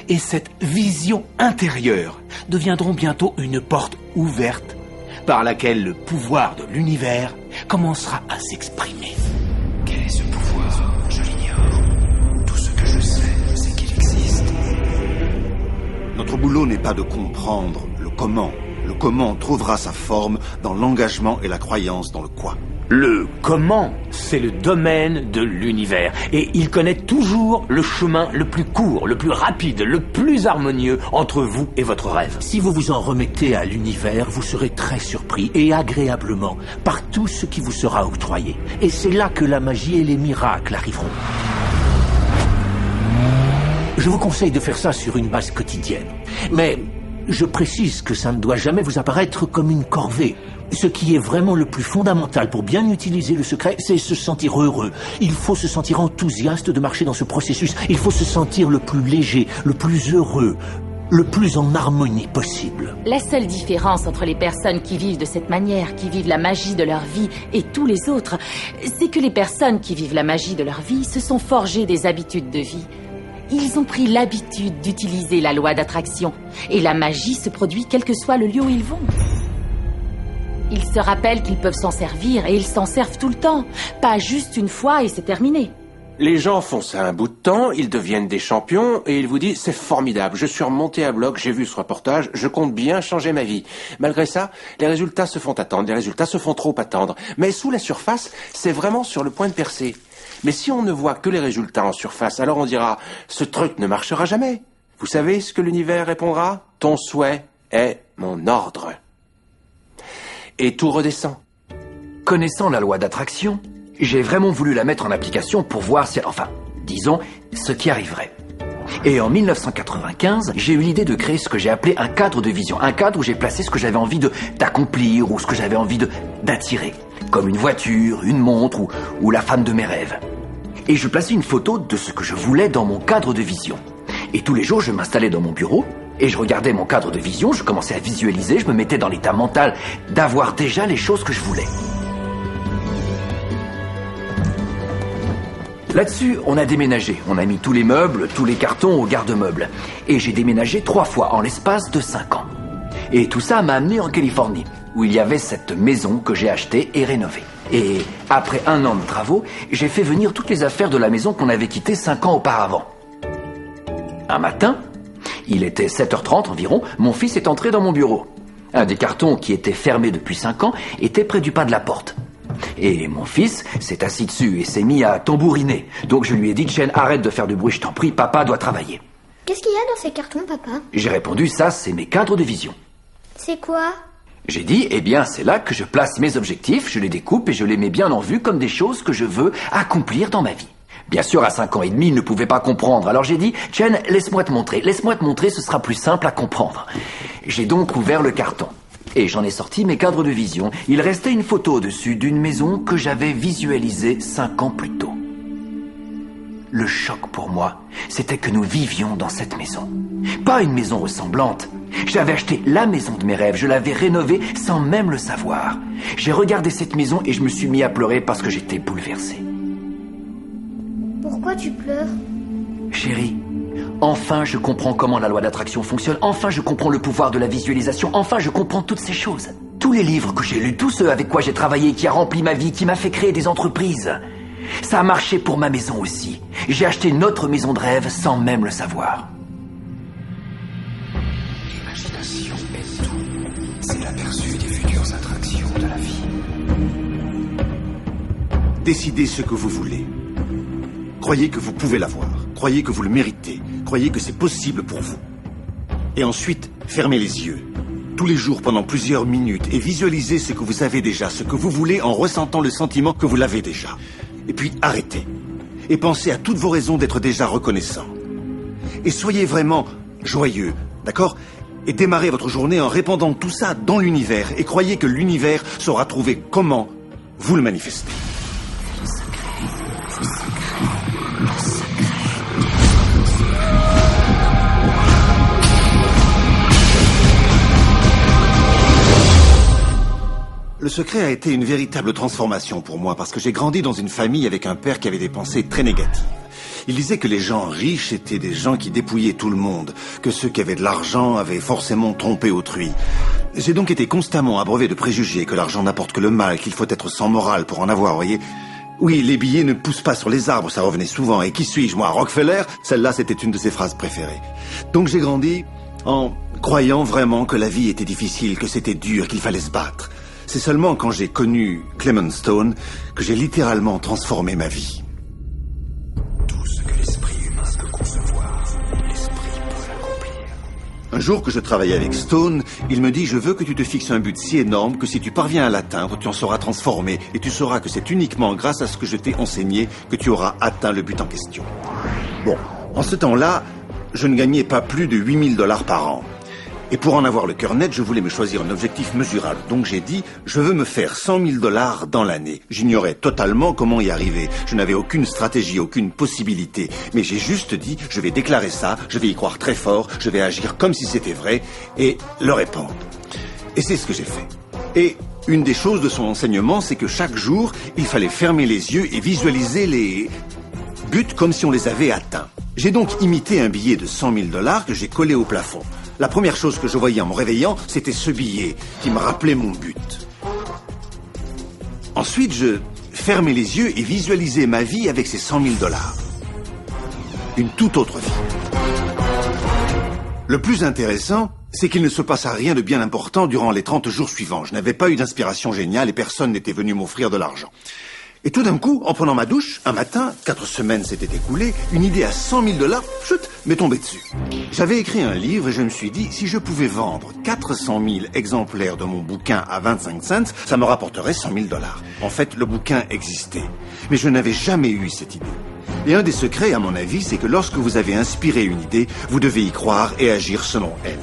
et cette vision intérieure deviendront bientôt une porte ouverte par laquelle le pouvoir de l'univers commencera à s'exprimer. Quel est ce pouvoir? Je l'ignore. Tout ce que je sais, c'est qu'il existe. Notre boulot n'est pas de comprendre le comment. Le comment trouvera sa forme dans l'engagement et la croyance dans le quoi. Le comment, c'est le domaine de l'univers. Et il connaît toujours le chemin le plus court, le plus rapide, le plus harmonieux entre vous et votre rêve. Si vous vous en remettez à l'univers, vous serez très surpris et agréablement par tout ce qui vous sera octroyé. Et c'est là que la magie et les miracles arriveront. Je vous conseille de faire ça sur une base quotidienne. Mais je précise que ça ne doit jamais vous apparaître comme une corvée. Ce qui est vraiment le plus fondamental pour bien utiliser le secret, c'est se sentir heureux. Il faut se sentir enthousiaste de marcher dans ce processus. Il faut se sentir le plus léger, le plus heureux, le plus en harmonie possible. La seule différence entre les personnes qui vivent de cette manière, qui vivent la magie de leur vie, et tous les autres, c'est que les personnes qui vivent la magie de leur vie se sont forgées des habitudes de vie. Ils ont pris l'habitude d'utiliser la loi d'attraction. Et la magie se produit quel que soit le lieu où ils vont. Ils se rappellent qu'ils peuvent s'en servir et ils s'en servent tout le temps. Pas juste une fois et c'est terminé. Les gens font ça un bout de temps, ils deviennent des champions et ils vous disent « c'est formidable, je suis remonté à bloc, j'ai vu ce reportage, je compte bien changer ma vie ». Malgré ça, les résultats se font attendre, les résultats se font trop attendre. Mais sous la surface, c'est vraiment sur le point de percer. Mais si on ne voit que les résultats en surface, alors on dira « ce truc ne marchera jamais ». Vous savez ce que l'univers répondra ? « Ton souhait est mon ordre ». Et tout redescend. Connaissant la loi d'attraction, j'ai vraiment voulu la mettre en application pour voir disons, ce qui arriverait. Et en 1995, j'ai eu l'idée de créer ce que j'ai appelé un cadre de vision. Un cadre où j'ai placé ce que j'avais envie d'accomplir ou ce que j'avais envie d'attirer. Comme une voiture, une montre ou la femme de mes rêves. Et je plaçais une photo de ce que je voulais dans mon cadre de vision. Et tous les jours, je m'installais dans mon bureau et je regardais mon cadre de vision, je commençais à visualiser, je me mettais dans l'état mental d'avoir déjà les choses que je voulais. Là-dessus, on a déménagé. On a mis tous les meubles, tous les cartons au garde-meubles. Et j'ai déménagé 3 fois en l'espace de 5 ans. Et tout ça m'a amené en Californie, où il y avait cette maison que j'ai achetée et rénovée. Et après 1 an de travaux, j'ai fait venir toutes les affaires de la maison qu'on avait quittée 5 ans auparavant. Un matin, il était 7h30 environ, mon fils est entré dans mon bureau. Un des cartons qui était fermé depuis 5 ans était près du pas de la porte. Et mon fils s'est assis dessus et s'est mis à tambouriner. Donc je lui ai dit, Chen, arrête de faire du bruit, je t'en prie, papa doit travailler. Qu'est-ce qu'il y a dans ces cartons, papa? J'ai répondu, ça c'est mes cadres de vision. C'est quoi? J'ai dit, eh bien c'est là que je place mes objectifs, je les découpe et je les mets bien en vue comme des choses que je veux accomplir dans ma vie. Bien sûr, à 5 ans et demi, il ne pouvait pas comprendre. Alors j'ai dit, Chen, laisse-moi te montrer, ce sera plus simple à comprendre. J'ai donc ouvert le carton. Et j'en ai sorti mes cadres de vision. Il restait une photo dessus d'une maison que j'avais visualisée 5 ans plus tôt. Le choc pour moi, c'était que nous vivions dans cette maison. Pas une maison ressemblante. J'avais acheté la maison de mes rêves, je l'avais rénovée sans même le savoir. J'ai regardé cette maison et je me suis mis à pleurer parce que j'étais bouleversé. Pourquoi tu pleures? Chérie, enfin je comprends comment la loi d'attraction fonctionne, enfin je comprends le pouvoir de la visualisation, enfin je comprends toutes ces choses. Tous les livres que j'ai lus, tous ceux avec quoi j'ai travaillé, qui a rempli ma vie, qui m'a fait créer des entreprises. Ça a marché pour ma maison aussi. J'ai acheté notre maison de rêve sans même le savoir. L'imagination est tout. C'est l'aperçu des futures attractions de la vie. décidez ce que vous voulez. Croyez que vous pouvez l'avoir. Croyez que vous le méritez. Croyez que c'est possible pour vous. Et ensuite, fermez les yeux. Tous les jours pendant plusieurs minutes et visualisez ce que vous avez déjà, ce que vous voulez en ressentant le sentiment que vous l'avez déjà. Et puis arrêtez. Et pensez à toutes vos raisons d'être déjà reconnaissant. Et soyez vraiment joyeux, d'accord ? Et démarrez votre journée en répandant tout ça dans l'univers. Et croyez que l'univers saura trouver comment vous le manifester. Le secret, le secret, le secret. Le secret a été une véritable transformation pour moi parce que j'ai grandi dans une famille avec un père qui avait des pensées très négatives. Il disait que les gens riches étaient des gens qui dépouillaient tout le monde, que ceux qui avaient de l'argent avaient forcément trompé autrui. J'ai donc été constamment abreuvé de préjugés que l'argent n'apporte que le mal, qu'il faut être sans morale pour en avoir, voyez. Oui, les billets ne poussent pas sur les arbres, ça revenait souvent. Et qui suis-je, moi, Rockefeller? Celle-là, c'était une de ses phrases préférées. Donc j'ai grandi en croyant vraiment que la vie était difficile, que c'était dur, qu'il fallait se battre. C'est seulement quand j'ai connu Clement Stone que j'ai littéralement transformé ma vie. Tout ce que l'esprit humain peut concevoir, l'esprit peut l'accomplir. Un jour que je travaillais avec Stone, il me dit « Je veux que tu te fixes un but si énorme que si tu parviens à l'atteindre, tu en seras transformé et tu sauras que c'est uniquement grâce à ce que je t'ai enseigné que tu auras atteint le but en question. » Bon, en ce temps-là, je ne gagnais pas plus de 8 000 $ par an. Et pour en avoir le cœur net, je voulais me choisir un objectif mesurable. Donc j'ai dit, je veux me faire 100 000 $ dans l'année. J'ignorais totalement comment y arriver. Je n'avais aucune stratégie, aucune possibilité. Mais j'ai juste dit, je vais déclarer ça, je vais y croire très fort, je vais agir comme si c'était vrai et le répandre. Et c'est ce que j'ai fait. Et une des choses de son enseignement, c'est que chaque jour, il fallait fermer les yeux et visualiser les buts comme si on les avait atteints. J'ai donc imité un billet de 100 000 $ que j'ai collé au plafond. La première chose que je voyais en me réveillant, c'était ce billet qui me rappelait mon but. Ensuite, je fermais les yeux et visualisais ma vie avec ces 100 000 $. Une toute autre vie. Le plus intéressant, c'est qu'il ne se passa rien de bien important durant les 30 jours suivants. Je n'avais pas eu d'inspiration géniale et personne n'était venu m'offrir de l'argent. Et tout d'un coup, en prenant ma douche, un matin, 4 semaines s'étaient écoulées, une idée à 100 000 $, chut, m'est tombée dessus. J'avais écrit un livre et je me suis dit, si je pouvais vendre 400 000 exemplaires de mon bouquin à 25 cents, ça me rapporterait 100 000 $. En fait, le bouquin existait. Mais je n'avais jamais eu cette idée. Et un des secrets, à mon avis, c'est que lorsque vous avez inspiré une idée, vous devez y croire et agir selon elle.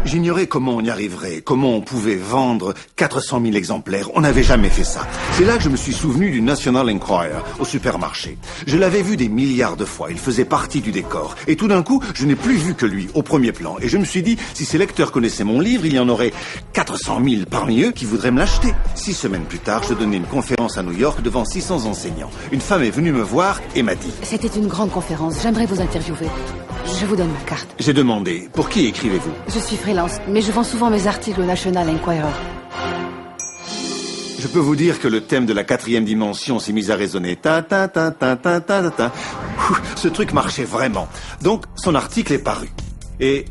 J'ignorais comment on y arriverait, comment on pouvait vendre 400 000 exemplaires. On n'avait jamais fait ça. C'est là que je me suis souvenu du National Enquirer au supermarché. Je l'avais vu des milliards de fois. Il faisait partie du décor. Et tout d'un coup, je n'ai plus vu que lui au premier plan. Et je me suis dit, si ces lecteurs connaissaient mon livre, il y en aurait 400 000 parmi eux qui voudraient me l'acheter. 6 semaines plus tard, je donnais une conférence à New York devant 600 enseignants. Une femme est venue me voir et m'a dit... C'était une grande conférence. J'aimerais vous interviewer. Je vous donne ma carte. J'ai demandé, pour qui écrivez-vous? Je suis freelance, mais je vends souvent mes articles au National Enquirer. Je peux vous dire que le thème de la 4e dimension s'est mis à résonner. Ta ta ta ta ta ta ta. Ce truc marchait vraiment. Donc, son article est paru. Et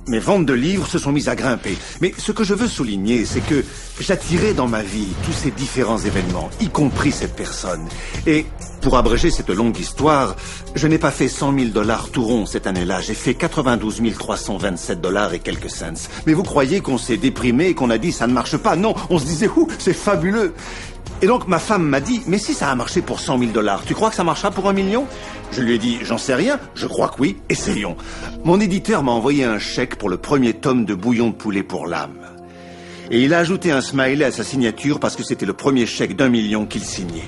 mes ventes de livres se sont mises à grimper. Mais ce que je veux souligner, c'est que j'attirais dans ma vie tous ces différents événements, y compris cette personne. Et pour abréger cette longue histoire, je n'ai pas fait 100 000 $ tout rond cette année-là. J'ai fait 92 327 $ et quelques cents. Mais vous croyez qu'on s'est déprimé et qu'on a dit ça ne marche pas? Non, on se disait c'est fabuleux. Et donc ma femme m'a dit, mais si ça a marché pour 100 000 $, tu crois que ça marchera pour 1 million? Je lui ai dit, j'en sais rien, je crois que oui, essayons. Mon éditeur m'a envoyé un chèque pour le premier tome de Bouillon de poulet pour l'âme. Et il a ajouté un smiley à sa signature parce que c'était le premier chèque d'1 million qu'il signait.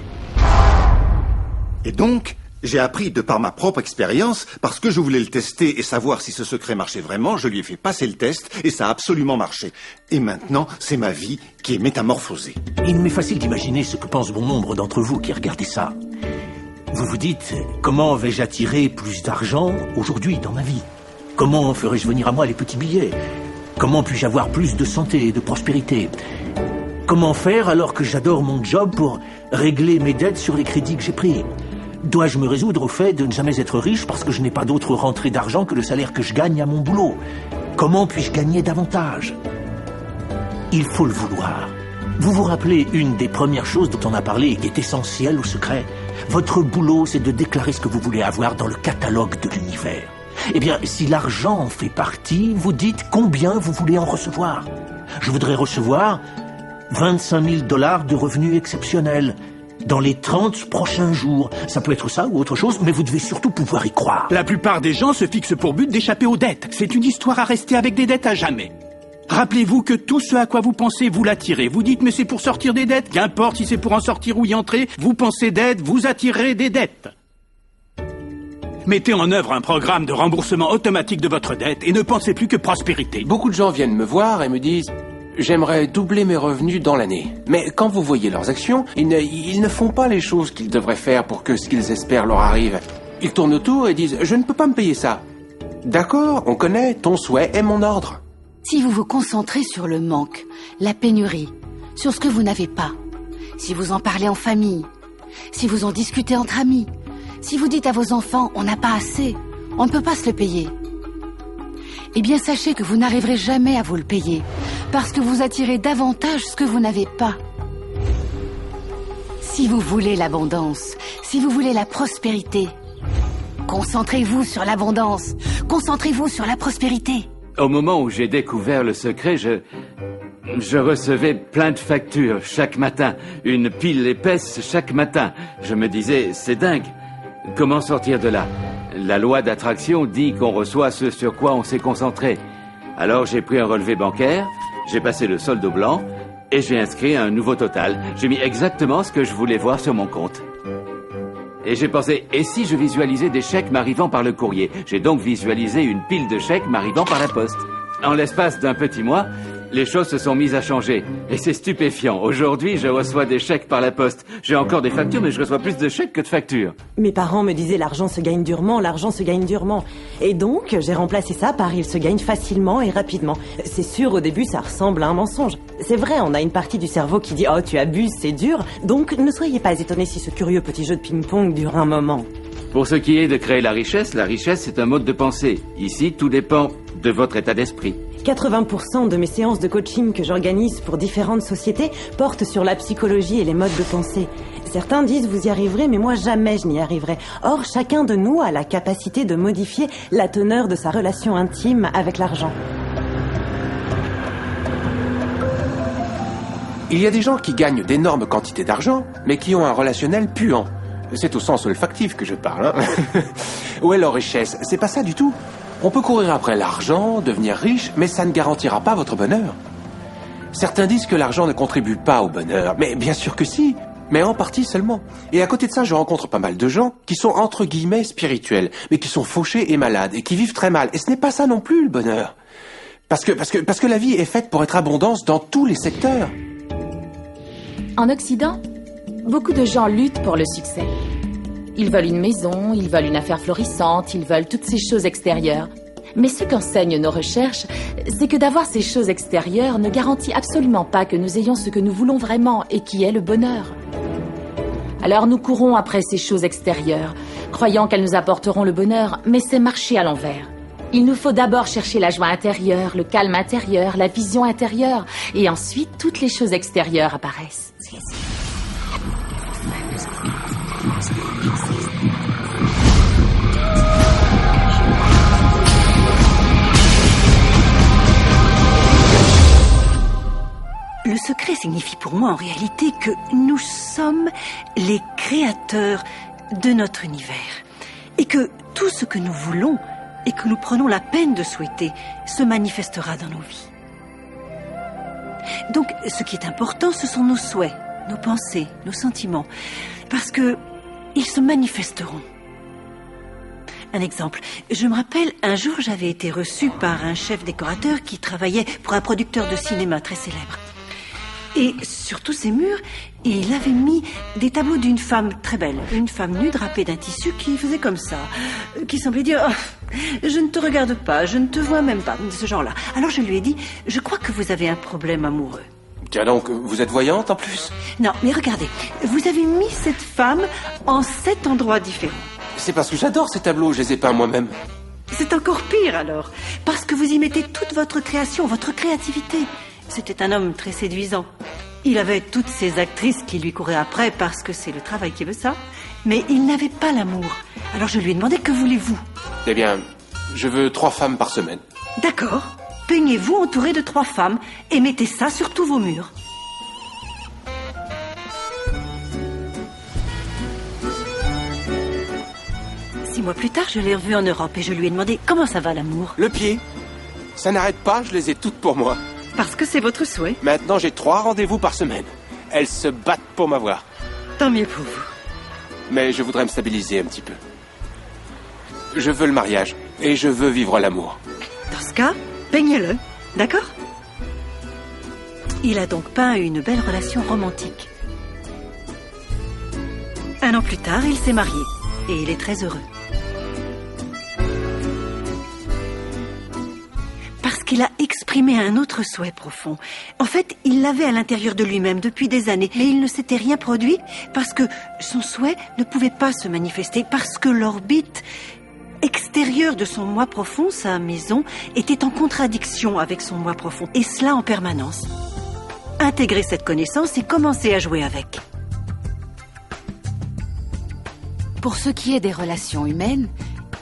Et donc, j'ai appris de par ma propre expérience, parce que je voulais le tester et savoir si ce secret marchait vraiment, je lui ai fait passer le test et ça a absolument marché. Et maintenant, c'est ma vie qui est métamorphosée. Il m'est facile d'imaginer ce que pense bon nombre d'entre vous qui regardez ça. Vous vous dites, comment vais-je attirer plus d'argent aujourd'hui dans ma vie? Comment ferai-je venir à moi les petits billets? Comment puis-je avoir plus de santé et de prospérité? Comment faire alors que j'adore mon job pour régler mes dettes sur les crédits que j'ai pris? Dois-je me résoudre au fait de ne jamais être riche parce que je n'ai pas d'autre rentrée d'argent que le salaire que je gagne à mon boulot? Comment puis-je gagner davantage? Il faut le vouloir. Vous vous rappelez une des premières choses dont on a parlé et qui est essentielle au secret? Votre boulot, c'est de déclarer ce que vous voulez avoir dans le catalogue de l'univers. Eh bien, si l'argent en fait partie, vous dites combien vous voulez en recevoir. Je voudrais recevoir 25 000 $ de revenus exceptionnels dans les 30 prochains jours. Ça peut être ça ou autre chose, mais vous devez surtout pouvoir y croire. La plupart des gens se fixent pour but d'échapper aux dettes. C'est une histoire à rester avec des dettes à jamais. Rappelez-vous que tout ce à quoi vous pensez, vous l'attirez. Vous dites, mais c'est pour sortir des dettes. Qu'importe si c'est pour en sortir ou y entrer, vous pensez dettes, vous attirez des dettes. Mettez en œuvre un programme de remboursement automatique de votre dette et ne pensez plus que prospérité. Beaucoup de gens viennent me voir et me disent « J'aimerais doubler mes revenus dans l'année. » Mais quand vous voyez leurs actions, ils ne font pas les choses qu'ils devraient faire pour que ce qu'ils espèrent leur arrive. Ils tournent autour et disent « Je ne peux pas me payer ça. » D'accord, on connaît, ton souhait est mon ordre. Si vous vous concentrez sur le manque, la pénurie, sur ce que vous n'avez pas, si vous en parlez en famille, si vous en discutez entre amis, si vous dites à vos enfants « on n'a pas assez, on ne peut pas se le payer », eh bien sachez que vous n'arriverez jamais à vous le payer, parce que vous attirez davantage ce que vous n'avez pas. Si vous voulez l'abondance, si vous voulez la prospérité, concentrez-vous sur l'abondance, concentrez-vous sur la prospérité. Au moment où j'ai découvert le secret, je recevais plein de factures chaque matin, une pile épaisse chaque matin. Je me disais, c'est dingue. Comment sortir de là? La loi d'attraction dit qu'on reçoit ce sur quoi on s'est concentré. Alors j'ai pris un relevé bancaire, j'ai passé le solde au blanc et j'ai inscrit un nouveau total. J'ai mis exactement ce que je voulais voir sur mon compte. Et j'ai pensé, et si je visualisais des chèques m'arrivant par le courrier? J'ai donc visualisé une pile de chèques m'arrivant par la poste. En l'espace d'un petit mois, les choses se sont mises à changer. Et c'est stupéfiant. Aujourd'hui, je reçois des chèques par la poste. J'ai encore des factures, mais je reçois plus de chèques que de factures. Mes parents me disaient l'argent se gagne durement, l'argent se gagne durement. Et donc, j'ai remplacé ça par il se gagne facilement et rapidement. C'est sûr, au début, ça ressemble à un mensonge. C'est vrai, on a une partie du cerveau qui dit « Oh, tu abuses, c'est dur ». Donc, ne soyez pas étonnés si ce curieux petit jeu de ping-pong dure un moment. Pour ce qui est de créer la richesse, c'est un mode de pensée. Ici, tout dépend de votre état d'esprit. 80% de mes séances de coaching que j'organise pour différentes sociétés portent sur la psychologie et les modes de pensée. Certains disent vous y arriverez, mais moi jamais je n'y arriverai. Or, chacun de nous a la capacité de modifier la teneur de sa relation intime avec l'argent. Il y a des gens qui gagnent d'énormes quantités d'argent, mais qui ont un relationnel puant. C'est au sens olfactif que je parle. Hein. Où est leur richesse? C'est pas ça du tout. On peut courir après l'argent, devenir riche, mais ça ne garantira pas votre bonheur. Certains disent que l'argent ne contribue pas au bonheur, mais bien sûr que si, mais en partie seulement. Et à côté de ça, je rencontre pas mal de gens qui sont entre guillemets spirituels, mais qui sont fauchés et malades, et qui vivent très mal. Et ce n'est pas ça non plus, le bonheur. Parce que la vie est faite pour être abondance dans tous les secteurs. En Occident, beaucoup de gens luttent pour le succès. Ils veulent une maison, ils veulent une affaire florissante, ils veulent toutes ces choses extérieures. Mais ce qu'enseignent nos recherches, c'est que d'avoir ces choses extérieures ne garantit absolument pas que nous ayons ce que nous voulons vraiment et qui est le bonheur. Alors nous courons après ces choses extérieures, croyant qu'elles nous apporteront le bonheur, mais c'est marcher à l'envers. Il nous faut d'abord chercher la joie intérieure, le calme intérieur, la vision intérieure, et ensuite toutes les choses extérieures apparaissent. Le secret signifie pour moi en réalité que nous sommes les créateurs de notre univers et que tout ce que nous voulons et que nous prenons la peine de souhaiter se manifestera dans nos vies. Donc, ce qui est important, ce sont nos souhaits, nos pensées, nos sentiments, parce que ils se manifesteront. Un exemple, je me rappelle, un jour j'avais été reçue par un chef décorateur qui travaillait pour un producteur de cinéma très célèbre. Et sur tous ces murs, il avait mis des tableaux d'une femme très belle, une femme nue drapée d'un tissu qui faisait comme ça, qui semblait dire oh, « Je ne te regarde pas, je ne te vois même pas », de ce genre-là. Alors je lui ai dit « Je crois que vous avez un problème amoureux ». Tiens donc, vous êtes voyante en plus? Non, mais regardez, vous avez mis cette femme en 7 endroits différents. C'est parce que j'adore ces tableaux, je les ai peints moi-même. C'est encore pire alors, parce que vous y mettez toute votre création, votre créativité. C'était un homme très séduisant. Il avait toutes ces actrices qui lui couraient après parce que c'est le travail qui veut ça. Mais il n'avait pas l'amour. Alors je lui ai demandé, que voulez-vous? Eh bien, je veux 3 femmes par semaine. D'accord. Peignez-vous entouré de 3 femmes et mettez ça sur tous vos murs. Six mois plus tard, je l'ai revu en Europe et je lui ai demandé, comment ça va l'amour? Le pied. Ça n'arrête pas, je les ai toutes pour moi. Parce que c'est votre souhait. Maintenant, j'ai 3 rendez-vous par semaine. Elles se battent pour m'avoir. Tant mieux pour vous. Mais je voudrais me stabiliser un petit peu. Je veux le mariage et je veux vivre l'amour. Dans ce cas, peignez-le, d'accord? Il a donc peint une belle relation romantique. 1 an plus tard, il s'est marié et il est très heureux. Parce qu'il a exprimé un autre souhait profond. En fait, il l'avait à l'intérieur de lui-même depuis des années, mais il ne s'était rien produit parce que son souhait ne pouvait pas se manifester, parce que l'orbite extérieure de son moi profond, sa maison, était en contradiction avec son moi profond, et cela en permanence. Intégrer cette connaissance et commencer à jouer avec. Pour ce qui est des relations humaines,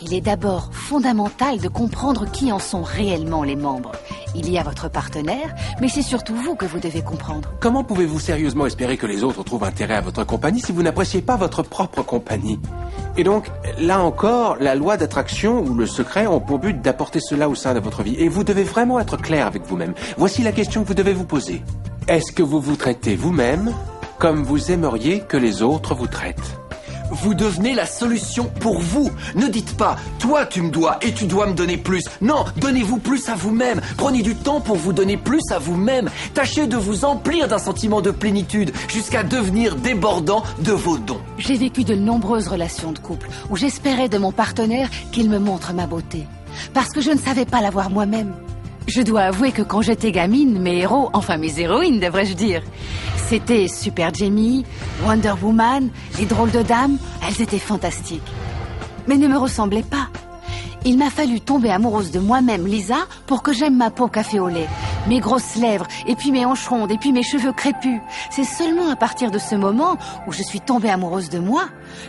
il est d'abord fondamental de comprendre qui en sont réellement les membres. Il y a votre partenaire, mais c'est surtout vous que vous devez comprendre. Comment pouvez-vous sérieusement espérer que les autres trouvent intérêt à votre compagnie si vous n'appréciez pas votre propre compagnie? Et donc, là encore, la loi d'attraction ou le secret ont pour but d'apporter cela au sein de votre vie. Et vous devez vraiment être clair avec vous-même. Voici la question que vous devez vous poser. Est-ce que vous vous traitez vous-même comme vous aimeriez que les autres vous traitent? Vous devenez la solution pour vous. Ne dites pas « toi tu me dois et tu dois me donner plus ». Non, donnez-vous plus à vous-même. Prenez du temps pour vous donner plus à vous-même. Tâchez de vous emplir d'un sentiment de plénitude jusqu'à devenir débordant de vos dons. J'ai vécu de nombreuses relations de couple où j'espérais de mon partenaire qu'il me montre ma beauté. Parce que je ne savais pas l'avoir moi-même. Je dois avouer que quand j'étais gamine, mes héros, enfin mes héroïnes devrais-je dire, c'était Super Jamie, Wonder Woman, les drôles de dames, elles étaient fantastiques. Mais ne me ressemblaient pas. Il m'a fallu tomber amoureuse de moi-même, Lisa, pour que j'aime ma peau café au lait, mes grosses lèvres, et puis mes hanches rondes, et puis mes cheveux crépus. C'est seulement à partir de ce moment où je suis tombée amoureuse de moi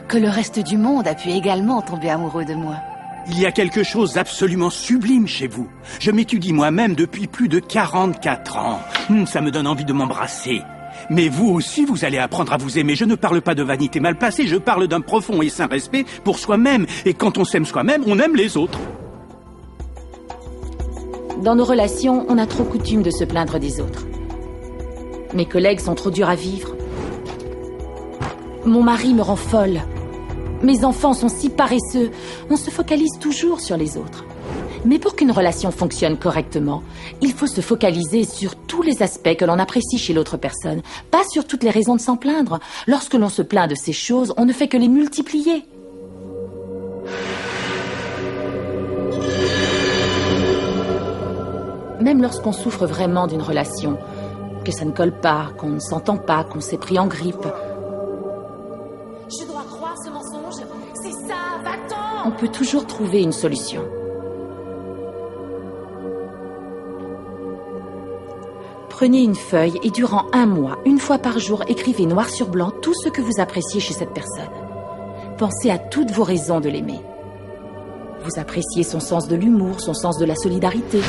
que le reste du monde a pu également tomber amoureux de moi. Il y a quelque chose d'absolument sublime chez vous. Je m'étudie moi-même depuis plus de 44 ans. Ça me donne envie de m'embrasser. Mais vous aussi, vous allez apprendre à vous aimer. Je ne parle pas de vanité mal placée, je parle d'un profond et sain respect pour soi-même. Et quand on s'aime soi-même, on aime les autres. Dans nos relations, on a trop coutume de se plaindre des autres. Mes collègues sont trop durs à vivre. Mon mari me rend folle. Mes enfants sont si paresseux. On se focalise toujours sur les autres. Mais pour qu'une relation fonctionne correctement, il faut se focaliser sur tous les aspects que l'on apprécie chez l'autre personne, pas sur toutes les raisons de s'en plaindre. Lorsque l'on se plaint de ces choses, on ne fait que les multiplier. Même lorsqu'on souffre vraiment d'une relation, que ça ne colle pas, qu'on ne s'entend pas, qu'on s'est pris en grippe, je dois croire ce mensonge, c'est ça, va-t'en! On peut toujours trouver une solution. Prenez une feuille et durant 1 mois, 1 fois par jour, écrivez noir sur blanc tout ce que vous appréciez chez cette personne. Pensez à toutes vos raisons de l'aimer. Vous appréciez son sens de l'humour, son sens de la solidarité.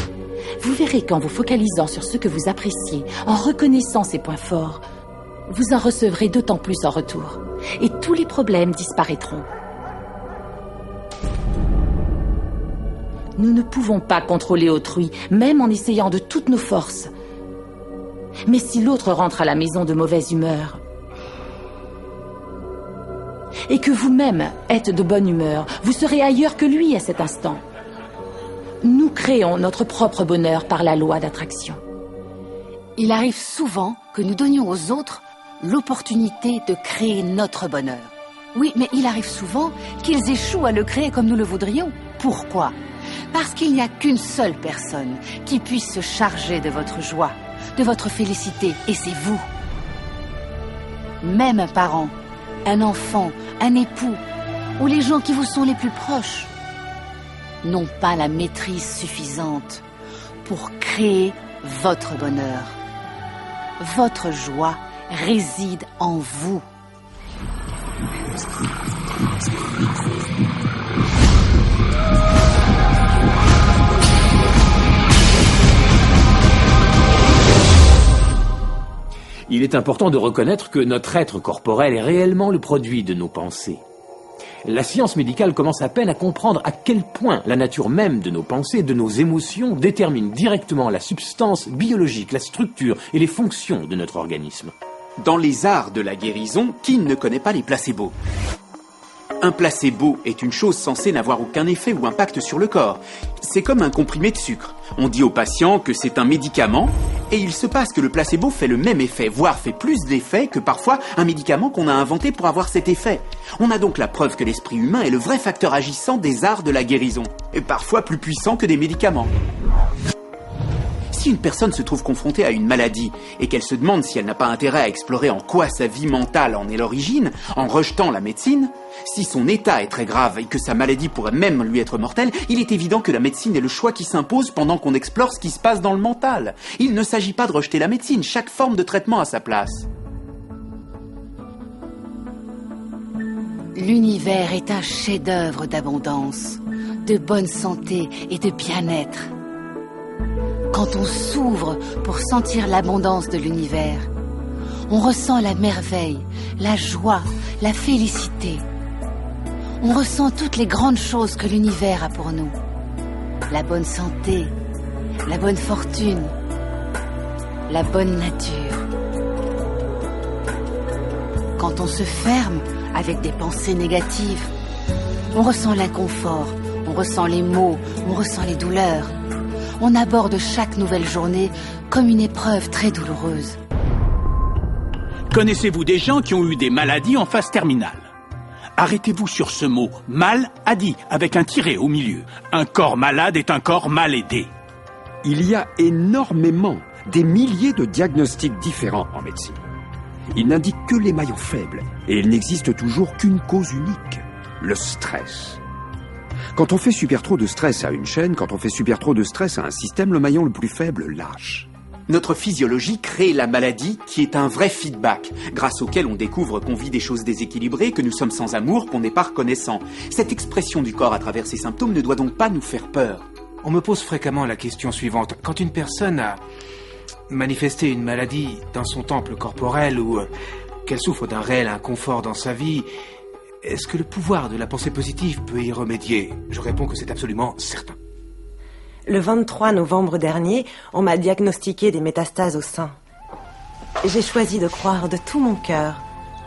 Vous verrez qu'en vous focalisant sur ce que vous appréciez, en reconnaissant ses points forts, vous en recevrez d'autant plus en retour. Et tous les problèmes disparaîtront. Nous ne pouvons pas contrôler autrui, même en essayant de toutes nos forces. Mais si l'autre rentre à la maison de mauvaise humeur, et que vous-même êtes de bonne humeur, vous serez ailleurs que lui à cet instant. Nous créons notre propre bonheur par la loi d'attraction. Il arrive souvent que nous donnions aux autres l'opportunité de créer notre bonheur. Oui, mais il arrive souvent qu'ils échouent à le créer comme nous le voudrions. Pourquoi? Parce qu'il n'y a qu'une seule personne qui puisse se charger de votre joie, de votre félicité, et c'est vous. Même un parent, un enfant, un époux, ou les gens qui vous sont les plus proches, n'ont pas la maîtrise suffisante pour créer votre bonheur. Votre joie réside en vous. Il est important de reconnaître que notre être corporel est réellement le produit de nos pensées. La science médicale commence à peine à comprendre à quel point la nature même de nos pensées, de nos émotions, détermine directement la substance biologique, la structure et les fonctions de notre organisme. Dans les arts de la guérison, qui ne connaît pas les placebos ? Un placebo est une chose censée n'avoir aucun effet ou impact sur le corps. C'est comme un comprimé de sucre. On dit au patient que c'est un médicament, et il se passe que le placebo fait le même effet, voire fait plus d'effet que parfois un médicament qu'on a inventé pour avoir cet effet. On a donc la preuve que l'esprit humain est le vrai facteur agissant des arts de la guérison, et parfois plus puissant que des médicaments. Si une personne se trouve confrontée à une maladie et qu'elle se demande si elle n'a pas intérêt à explorer en quoi sa vie mentale en est l'origine, en rejetant la médecine, si son état est très grave et que sa maladie pourrait même lui être mortelle, il est évident que la médecine est le choix qui s'impose pendant qu'on explore ce qui se passe dans le mental. Il ne s'agit pas de rejeter la médecine, chaque forme de traitement a sa place. L'univers est un chef-d'œuvre d'abondance, de bonne santé et de bien-être. Quand on s'ouvre pour sentir l'abondance de l'univers, on ressent la merveille, la joie, la félicité. On ressent toutes les grandes choses que l'univers a pour nous. La bonne santé, la bonne fortune, la bonne nature. Quand on se ferme avec des pensées négatives, on ressent l'inconfort, on ressent les maux, on ressent les douleurs. On aborde chaque nouvelle journée comme une épreuve très douloureuse. Connaissez-vous des gens qui ont eu des maladies en phase terminale ? Arrêtez-vous sur ce mot « mal-adi » avec un tiret au milieu. Un corps malade est un corps mal aidé. Il y a énormément, des milliers de diagnostics différents en médecine. Ils n'indiquent que les maillons faibles et il n'existe toujours qu'une cause unique, le stress. Quand on fait super trop de stress à une chaîne, quand on fait super trop de stress à un système, le maillon le plus faible lâche. Notre physiologie crée la maladie qui est un vrai feedback, grâce auquel on découvre qu'on vit des choses déséquilibrées, que nous sommes sans amour, qu'on n'est pas reconnaissant. Cette expression du corps à travers ces symptômes ne doit donc pas nous faire peur. On me pose fréquemment la question suivante. Quand une personne a manifesté une maladie dans son temple corporel ou qu'elle souffre d'un réel inconfort dans sa vie, est-ce que le pouvoir de la pensée positive peut y remédier ? Je réponds que c'est absolument certain. Le 23 novembre dernier, on m'a diagnostiqué des métastases au sein. J'ai choisi de croire de tout mon cœur,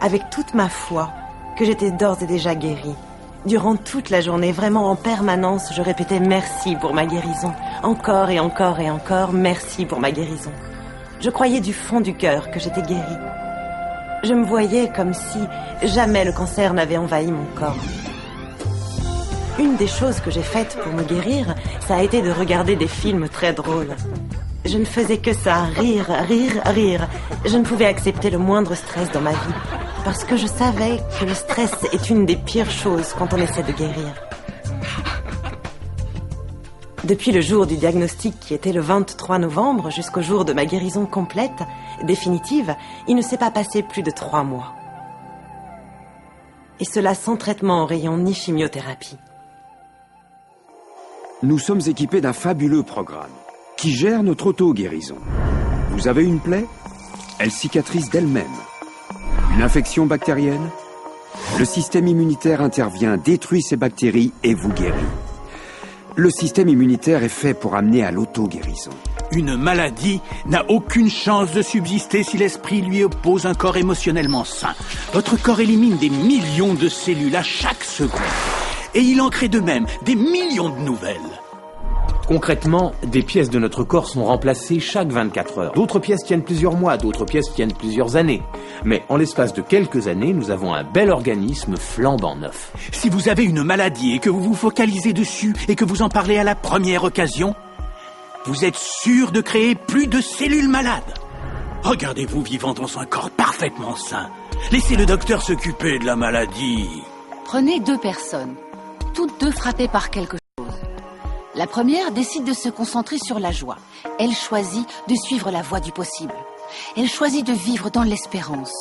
avec toute ma foi, que j'étais d'ores et déjà guérie. Durant toute la journée, vraiment en permanence, je répétais merci pour ma guérison. Encore et encore et encore, merci pour ma guérison. Je croyais du fond du cœur que j'étais guérie. Je me voyais comme si jamais le cancer n'avait envahi mon corps. Une des choses que j'ai faites pour me guérir, ça a été de regarder des films très drôles. Je ne faisais que ça, rire, rire, rire. Je ne pouvais accepter le moindre stress dans ma vie, parce que je savais que le stress est une des pires choses quand on essaie de guérir. Depuis le jour du diagnostic qui était le 23 novembre jusqu'au jour de ma guérison complète, définitive, il ne s'est pas passé plus de 3 mois. Et cela sans traitement en rayon ni chimiothérapie. Nous sommes équipés d'un fabuleux programme qui gère notre auto-guérison. Vous avez une plaie ? Elle cicatrise d'elle-même. Une infection bactérienne ? Le système immunitaire intervient, détruit ces bactéries et vous guérit. Le système immunitaire est fait pour amener à l'auto-guérison. Une maladie n'a aucune chance de subsister si l'esprit lui oppose un corps émotionnellement sain. Votre corps élimine des millions de cellules à chaque seconde. Et il en crée de même des millions de nouvelles. Concrètement, des pièces de notre corps sont remplacées chaque 24 heures. D'autres pièces tiennent plusieurs mois, d'autres pièces tiennent plusieurs années. Mais en l'espace de quelques années, nous avons un bel organisme flambant neuf. Si vous avez une maladie et que vous vous focalisez dessus et que vous en parlez à la première occasion, vous êtes sûr de créer plus de cellules malades. Regardez-vous vivant dans un corps parfaitement sain. Laissez le docteur s'occuper de la maladie. Prenez 2 personnes, toutes 2 frappées par quelque chose. La première décide de se concentrer sur la joie. Elle choisit de suivre la voie du possible. Elle choisit de vivre dans l'espérance.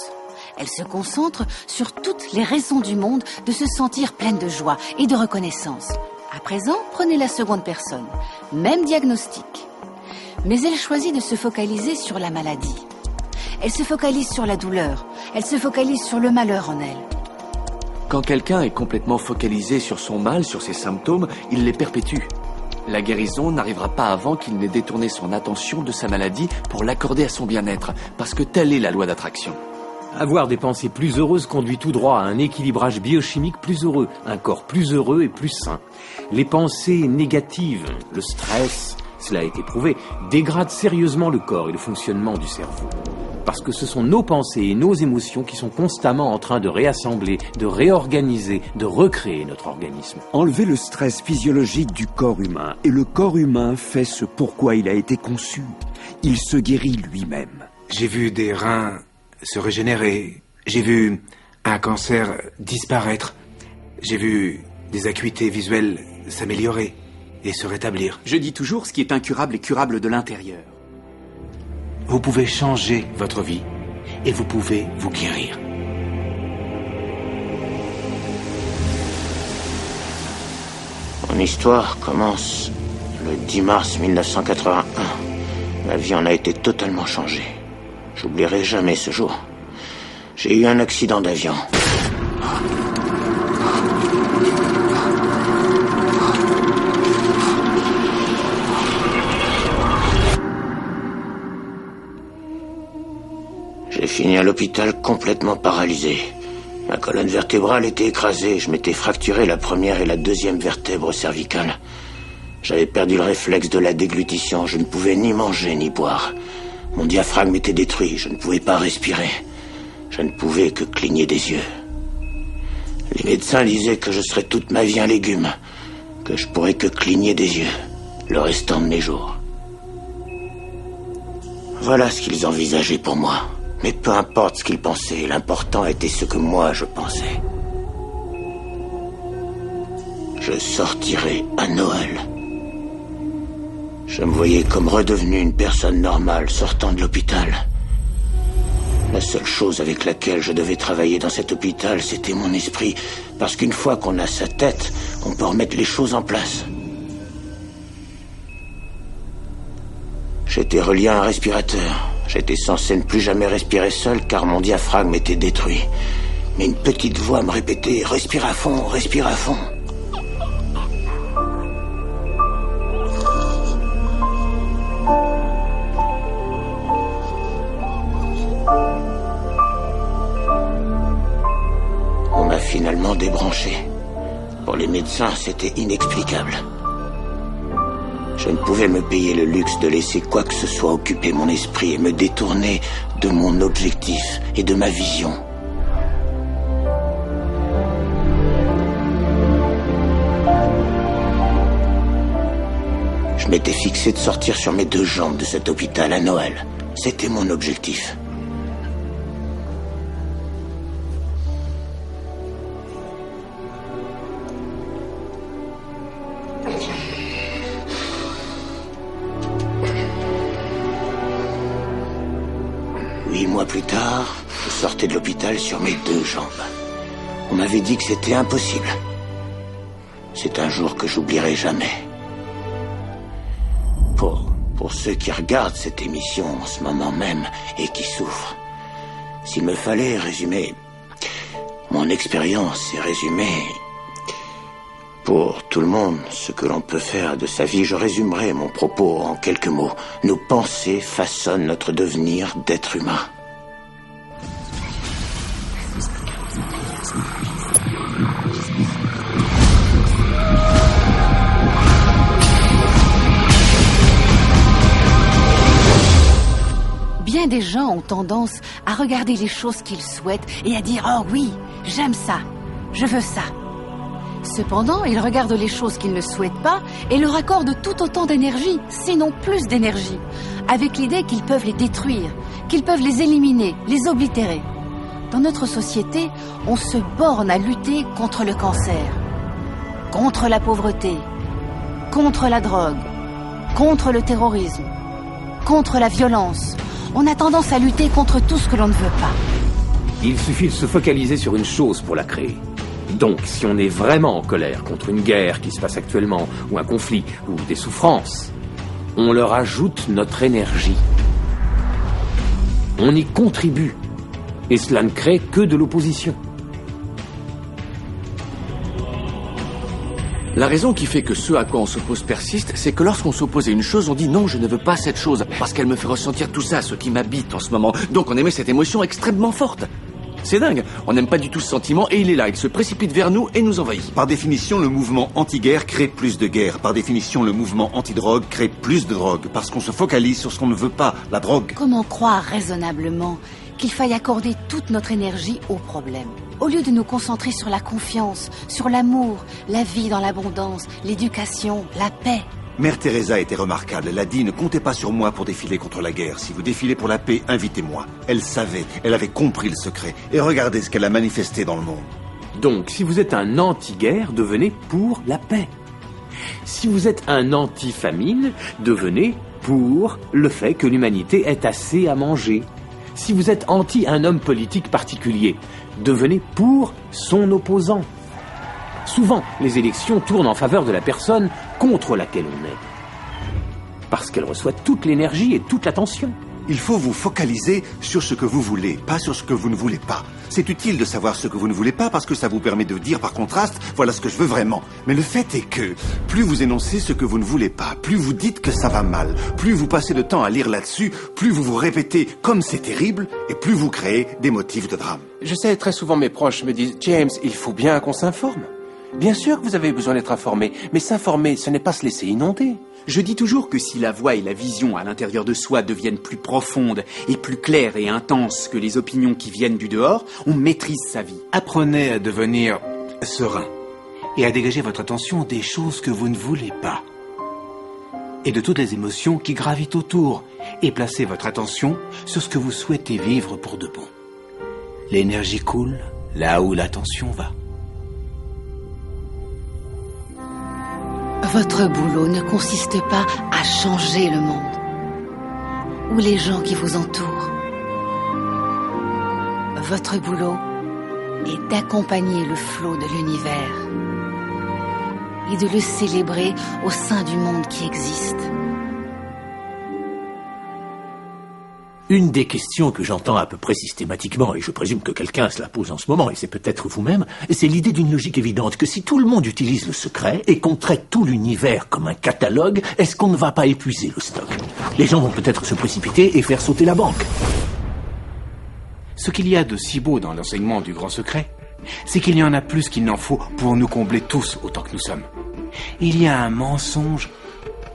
Elle se concentre sur toutes les raisons du monde de se sentir pleine de joie et de reconnaissance. À présent, prenez la seconde personne. Même diagnostic. Mais elle choisit de se focaliser sur la maladie. Elle se focalise sur la douleur. Elle se focalise sur le malheur en elle. Quand quelqu'un est complètement focalisé sur son mal, sur ses symptômes, il les perpétue. La guérison n'arrivera pas avant qu'il n'ait détourné son attention de sa maladie pour l'accorder à son bien-être, parce que telle est la loi d'attraction. Avoir des pensées plus heureuses conduit tout droit à un équilibrage biochimique plus heureux, un corps plus heureux et plus sain. Les pensées négatives, le stress, cela a été prouvé, dégradent sérieusement le corps et le fonctionnement du cerveau. Parce que ce sont nos pensées et nos émotions qui sont constamment en train de réassembler, de réorganiser, de recréer notre organisme. Enlevez le stress physiologique du corps humain, et le corps humain fait ce pourquoi il a été conçu. Il se guérit lui-même. J'ai vu des reins se régénérer. J'ai vu un cancer disparaître. J'ai vu des acuités visuelles s'améliorer et se rétablir. Je dis toujours, ce qui est incurable est curable de l'intérieur. Vous pouvez changer votre vie et vous pouvez vous guérir. Mon histoire commence le 10 mars 1981. Ma vie en a été totalement changée. J'oublierai jamais ce jour. J'ai eu un accident d'avion. J'ai fini à l'hôpital complètement paralysé. Ma colonne vertébrale était écrasée. Je m'étais fracturé la première et la deuxième vertèbre cervicale. J'avais perdu le réflexe de la déglutition. Je ne pouvais ni manger ni boire. Mon diaphragme était détruit, je ne pouvais pas respirer. Je ne pouvais que cligner des yeux. Les médecins disaient que je serais toute ma vie un légume, que je pourrais que cligner des yeux, le restant de mes jours. Voilà ce qu'ils envisageaient pour moi. Mais peu importe ce qu'ils pensaient, l'important était ce que moi je pensais. Je sortirais à Noël. Je me voyais comme redevenu une personne normale sortant de l'hôpital. La seule chose avec laquelle je devais travailler dans cet hôpital, c'était mon esprit. Parce qu'une fois qu'on a sa tête, on peut remettre les choses en place. J'étais relié à un respirateur. J'étais censé ne plus jamais respirer seul car mon diaphragme était détruit. Mais une petite voix me répétait « Respire à fond, respire à fond ». On m'a finalement débranché. Pour les médecins, c'était inexplicable. Je ne pouvais me payer le luxe de laisser quoi que ce soit occuper mon esprit et me détourner de mon objectif et de ma vision. Je m'étais fixé de sortir sur mes deux jambes de cet hôpital à Noël. C'était mon objectif. Plus tard, je sortais de l'hôpital sur mes deux jambes. On m'avait dit que c'était impossible. C'est un jour que j'oublierai jamais. Pour ceux qui regardent cette émission en ce moment même et qui souffrent, s'il me fallait résumer mon expérience et résumer pour tout le monde ce que l'on peut faire de sa vie, je résumerai mon propos en quelques mots. Nos pensées façonnent notre devenir d'être humain. Bien des gens ont tendance à regarder les choses qu'ils souhaitent et à dire « Oh oui, j'aime ça, je veux ça ». Cependant, ils regardent les choses qu'ils ne souhaitent pas et leur accordent tout autant d'énergie, sinon plus d'énergie, avec l'idée qu'ils peuvent les détruire, qu'ils peuvent les éliminer, les oblitérer. Dans notre société, on se borne à lutter contre le cancer, contre la pauvreté, contre la drogue, contre le terrorisme, contre la violence. On a tendance à lutter contre tout ce que l'on ne veut pas. Il suffit de se focaliser sur une chose pour la créer. Donc, si on est vraiment en colère contre une guerre qui se passe actuellement, ou un conflit, ou des souffrances, on leur ajoute notre énergie. On y contribue. Et cela ne crée que de l'opposition. La raison qui fait que ce à quoi on s'oppose persiste, c'est que lorsqu'on s'oppose à une chose, on dit non, je ne veux pas cette chose, parce qu'elle me fait ressentir tout ça, ce qui m'habite en ce moment. Donc on émet cette émotion extrêmement forte. C'est dingue, on n'aime pas du tout ce sentiment et il est là, il se précipite vers nous et nous envahit. Par définition, le mouvement anti-guerre crée plus de guerre. Par définition, le mouvement anti-drogue crée plus de drogue, parce qu'on se focalise sur ce qu'on ne veut pas, la drogue. Comment croire raisonnablement qu'il faille accorder toute notre énergie au problème, au lieu de nous concentrer sur la confiance, sur l'amour, la vie dans l'abondance, l'éducation, la paix? Mère Teresa était remarquable. Elle a dit, ne comptez pas sur moi pour défiler contre la guerre. Si vous défilez pour la paix, invitez-moi. Elle savait, elle avait compris le secret. Et regardez ce qu'elle a manifesté dans le monde. Donc, si vous êtes un anti-guerre, devenez pour la paix. Si vous êtes un anti-famine, devenez pour le fait que l'humanité ait assez à manger. Si vous êtes anti un homme politique particulier, devenez pour son opposant. Souvent, les élections tournent en faveur de la personne contre laquelle on est. Parce qu'elle reçoit toute l'énergie et toute l'attention. Il faut vous focaliser sur ce que vous voulez, pas sur ce que vous ne voulez pas. C'est utile de savoir ce que vous ne voulez pas parce que ça vous permet de dire par contraste, voilà ce que je veux vraiment. Mais le fait est que, plus vous énoncez ce que vous ne voulez pas, plus vous dites que ça va mal, plus vous passez de temps à lire là-dessus, plus vous vous répétez comme c'est terrible, et plus vous créez des motifs de drame. Je sais, très souvent mes proches me disent « James, il faut bien qu'on s'informe. » Bien sûr que vous avez besoin d'être informé, mais s'informer, ce n'est pas se laisser inonder. Je dis toujours que si la voix et la vision à l'intérieur de soi deviennent plus profondes et plus claires et intenses que les opinions qui viennent du dehors, on maîtrise sa vie. Apprenez à devenir serein et à dégager votre attention des choses que vous ne voulez pas et de toutes les émotions qui gravitent autour et placez votre attention sur ce que vous souhaitez vivre pour de bon. L'énergie coule là où l'attention va. Votre boulot ne consiste pas à changer le monde ou les gens qui vous entourent. Votre boulot est d'accompagner le flot de l'univers et de le célébrer au sein du monde qui existe. Une des questions que j'entends à peu près systématiquement, et je présume que quelqu'un se la pose en ce moment, et c'est peut-être vous-même, c'est l'idée d'une logique évidente, que si tout le monde utilise le secret, et qu'on traite tout l'univers comme un catalogue, est-ce qu'on ne va pas épuiser le stock? Les gens vont peut-être se précipiter et faire sauter la banque. Ce qu'il y a de si beau dans l'enseignement du grand secret, c'est qu'il y en a plus qu'il n'en faut pour nous combler tous autant que nous sommes. Il y a un mensonge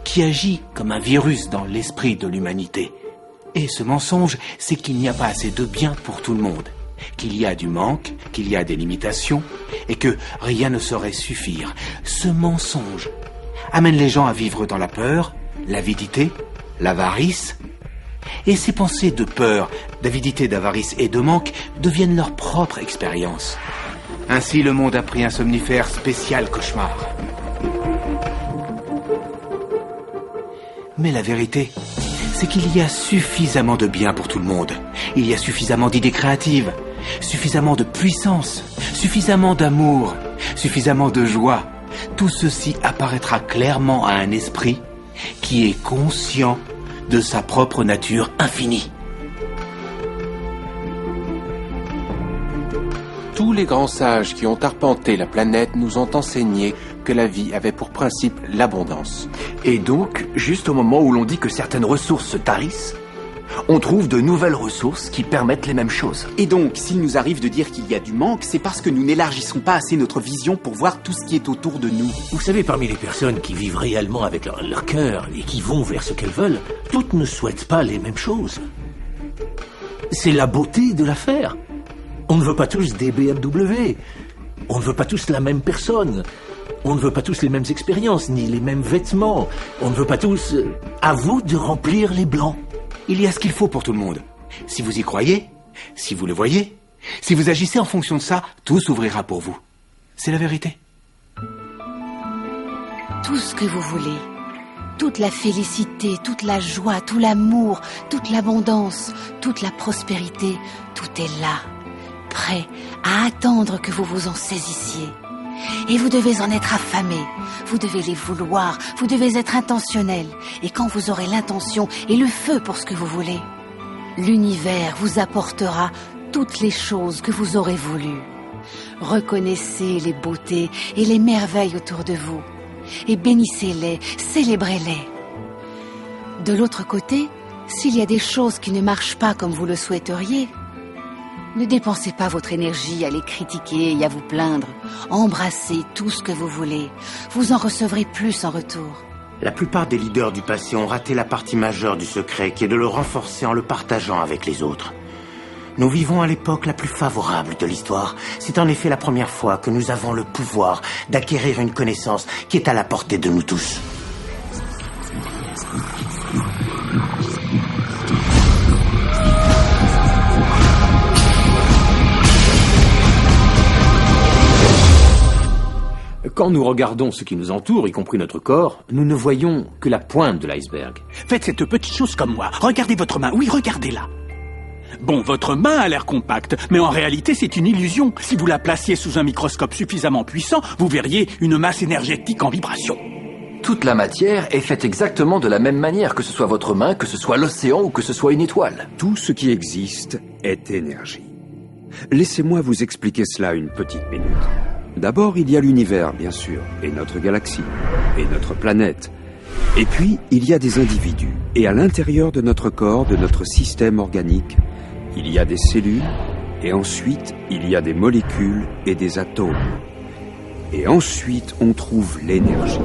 qui agit comme un virus dans l'esprit de l'humanité. Et ce mensonge, c'est qu'il n'y a pas assez de bien pour tout le monde, qu'il y a du manque, qu'il y a des limitations, et que rien ne saurait suffire. Ce mensonge amène les gens à vivre dans la peur, l'avidité, l'avarice, et ces pensées de peur, d'avidité, d'avarice et de manque deviennent leur propre expérience. Ainsi, le monde a pris un somnifère spécial cauchemar. Mais la vérité, c'est qu'il y a suffisamment de bien pour tout le monde. Il y a suffisamment d'idées créatives, suffisamment de puissance, suffisamment d'amour, suffisamment de joie. Tout ceci apparaîtra clairement à un esprit qui est conscient de sa propre nature infinie. Tous les grands sages qui ont arpenté la planète nous ont enseigné que la vie avait pour principe l'abondance. Et donc, juste au moment où l'on dit que certaines ressources se tarissent, on trouve de nouvelles ressources qui permettent les mêmes choses. Et donc, s'il nous arrive de dire qu'il y a du manque, c'est parce que nous n'élargissons pas assez notre vision pour voir tout ce qui est autour de nous. Vous savez, parmi les personnes qui vivent réellement avec leur cœur et qui vont vers ce qu'elles veulent, toutes ne souhaitent pas les mêmes choses. C'est la beauté de l'affaire. On ne veut pas tous des BMW. On ne veut pas tous la même personne. On ne veut pas tous les mêmes expériences, ni les mêmes vêtements. On ne veut pas tous... À vous de remplir les blancs. Il y a ce qu'il faut pour tout le monde. Si vous y croyez, si vous le voyez, si vous agissez en fonction de ça, tout s'ouvrira pour vous. C'est la vérité. Tout ce que vous voulez, toute la félicité, toute la joie, tout l'amour, toute l'abondance, toute la prospérité, tout est là, prêt à attendre que vous vous en saisissiez. Et vous devez en être affamé, vous devez les vouloir, vous devez être intentionnel. Et quand vous aurez l'intention et le feu pour ce que vous voulez, l'univers vous apportera toutes les choses que vous aurez voulu. Reconnaissez les beautés et les merveilles autour de vous et bénissez-les, célébrez-les. De l'autre côté, s'il y a des choses qui ne marchent pas comme vous le souhaiteriez, ne dépensez pas votre énergie à les critiquer et à vous plaindre. Embrassez tout ce que vous voulez. Vous en recevrez plus en retour. La plupart des leaders du passé ont raté la partie majeure du secret, qui est de le renforcer en le partageant avec les autres. Nous vivons à l'époque la plus favorable de l'histoire. C'est en effet la première fois que nous avons le pouvoir d'acquérir une connaissance qui est à la portée de nous tous. Quand nous regardons ce qui nous entoure, y compris notre corps, nous ne voyons que la pointe de l'iceberg. Faites cette petite chose comme moi. Regardez votre main. Oui, regardez-la. Bon, votre main a l'air compacte, mais en réalité, c'est une illusion. Si vous la placiez sous un microscope suffisamment puissant, vous verriez une masse énergétique en vibration. Toute la matière est faite exactement de la même manière, que ce soit votre main, que ce soit l'océan ou que ce soit une étoile. Tout ce qui existe est énergie. Laissez-moi vous expliquer cela une petite minute. D'abord, il y a l'univers, bien sûr, et notre galaxie, et notre planète. Et puis, il y a des individus. Et à l'intérieur de notre corps, de notre système organique, il y a des cellules, et ensuite, il y a des molécules et des atomes. Et ensuite, on trouve l'énergie.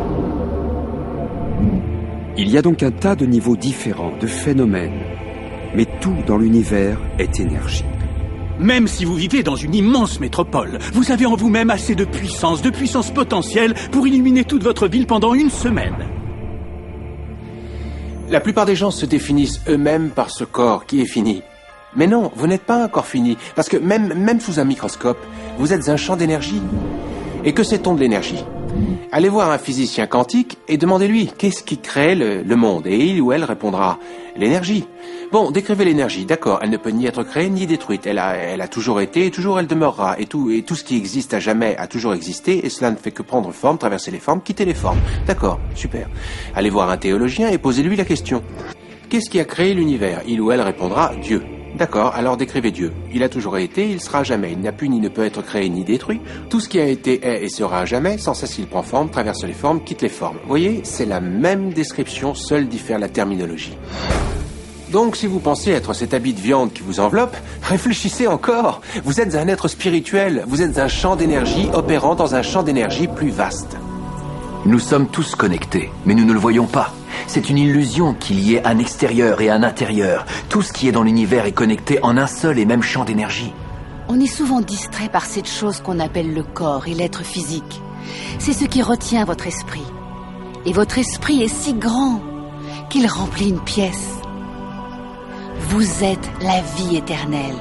Il y a donc un tas de niveaux différents, de phénomènes. Mais tout dans l'univers est énergie. Même si vous vivez dans une immense métropole, vous avez en vous-même assez de puissance potentielle pour illuminer toute votre ville pendant une semaine. La plupart des gens se définissent eux-mêmes par ce corps qui est fini. Mais non, vous n'êtes pas un corps fini, parce que même sous un microscope, vous êtes un champ d'énergie. Et que sait-on de l'énergie ? Allez voir un physicien quantique et demandez-lui qu'est-ce qui crée le monde. Et il ou elle répondra l'énergie. Bon, décrivez l'énergie, d'accord, elle ne peut ni être créée ni détruite. Elle a toujours été et toujours elle demeurera. Et tout ce qui existe à jamais a toujours existé et cela ne fait que prendre forme, traverser les formes, quitter les formes. D'accord, super. Allez voir un théologien et posez-lui la question. Qu'est-ce qui a créé l'univers ? Il ou elle répondra Dieu. D'accord, alors décrivez Dieu. Il a toujours été, il sera à jamais. Il n'a pu ni ne peut être créé ni détruit. Tout ce qui a été est et sera à jamais. Sans cesse il prend forme, traverse les formes, quitte les formes. Vous voyez, c'est la même description, seule diffère la terminologie. Donc si vous pensez être cet habit de viande qui vous enveloppe, réfléchissez encore. Vous êtes un être spirituel, vous êtes un champ d'énergie opérant dans un champ d'énergie plus vaste. Nous sommes tous connectés, mais nous ne le voyons pas. C'est une illusion qu'il y ait un extérieur et un intérieur. Tout ce qui est dans l'univers est connecté en un seul et même champ d'énergie. On est souvent distrait par cette chose qu'on appelle le corps et l'être physique. C'est ce qui retient votre esprit. Et votre esprit est si grand qu'il remplit une pièce. Vous êtes la vie éternelle.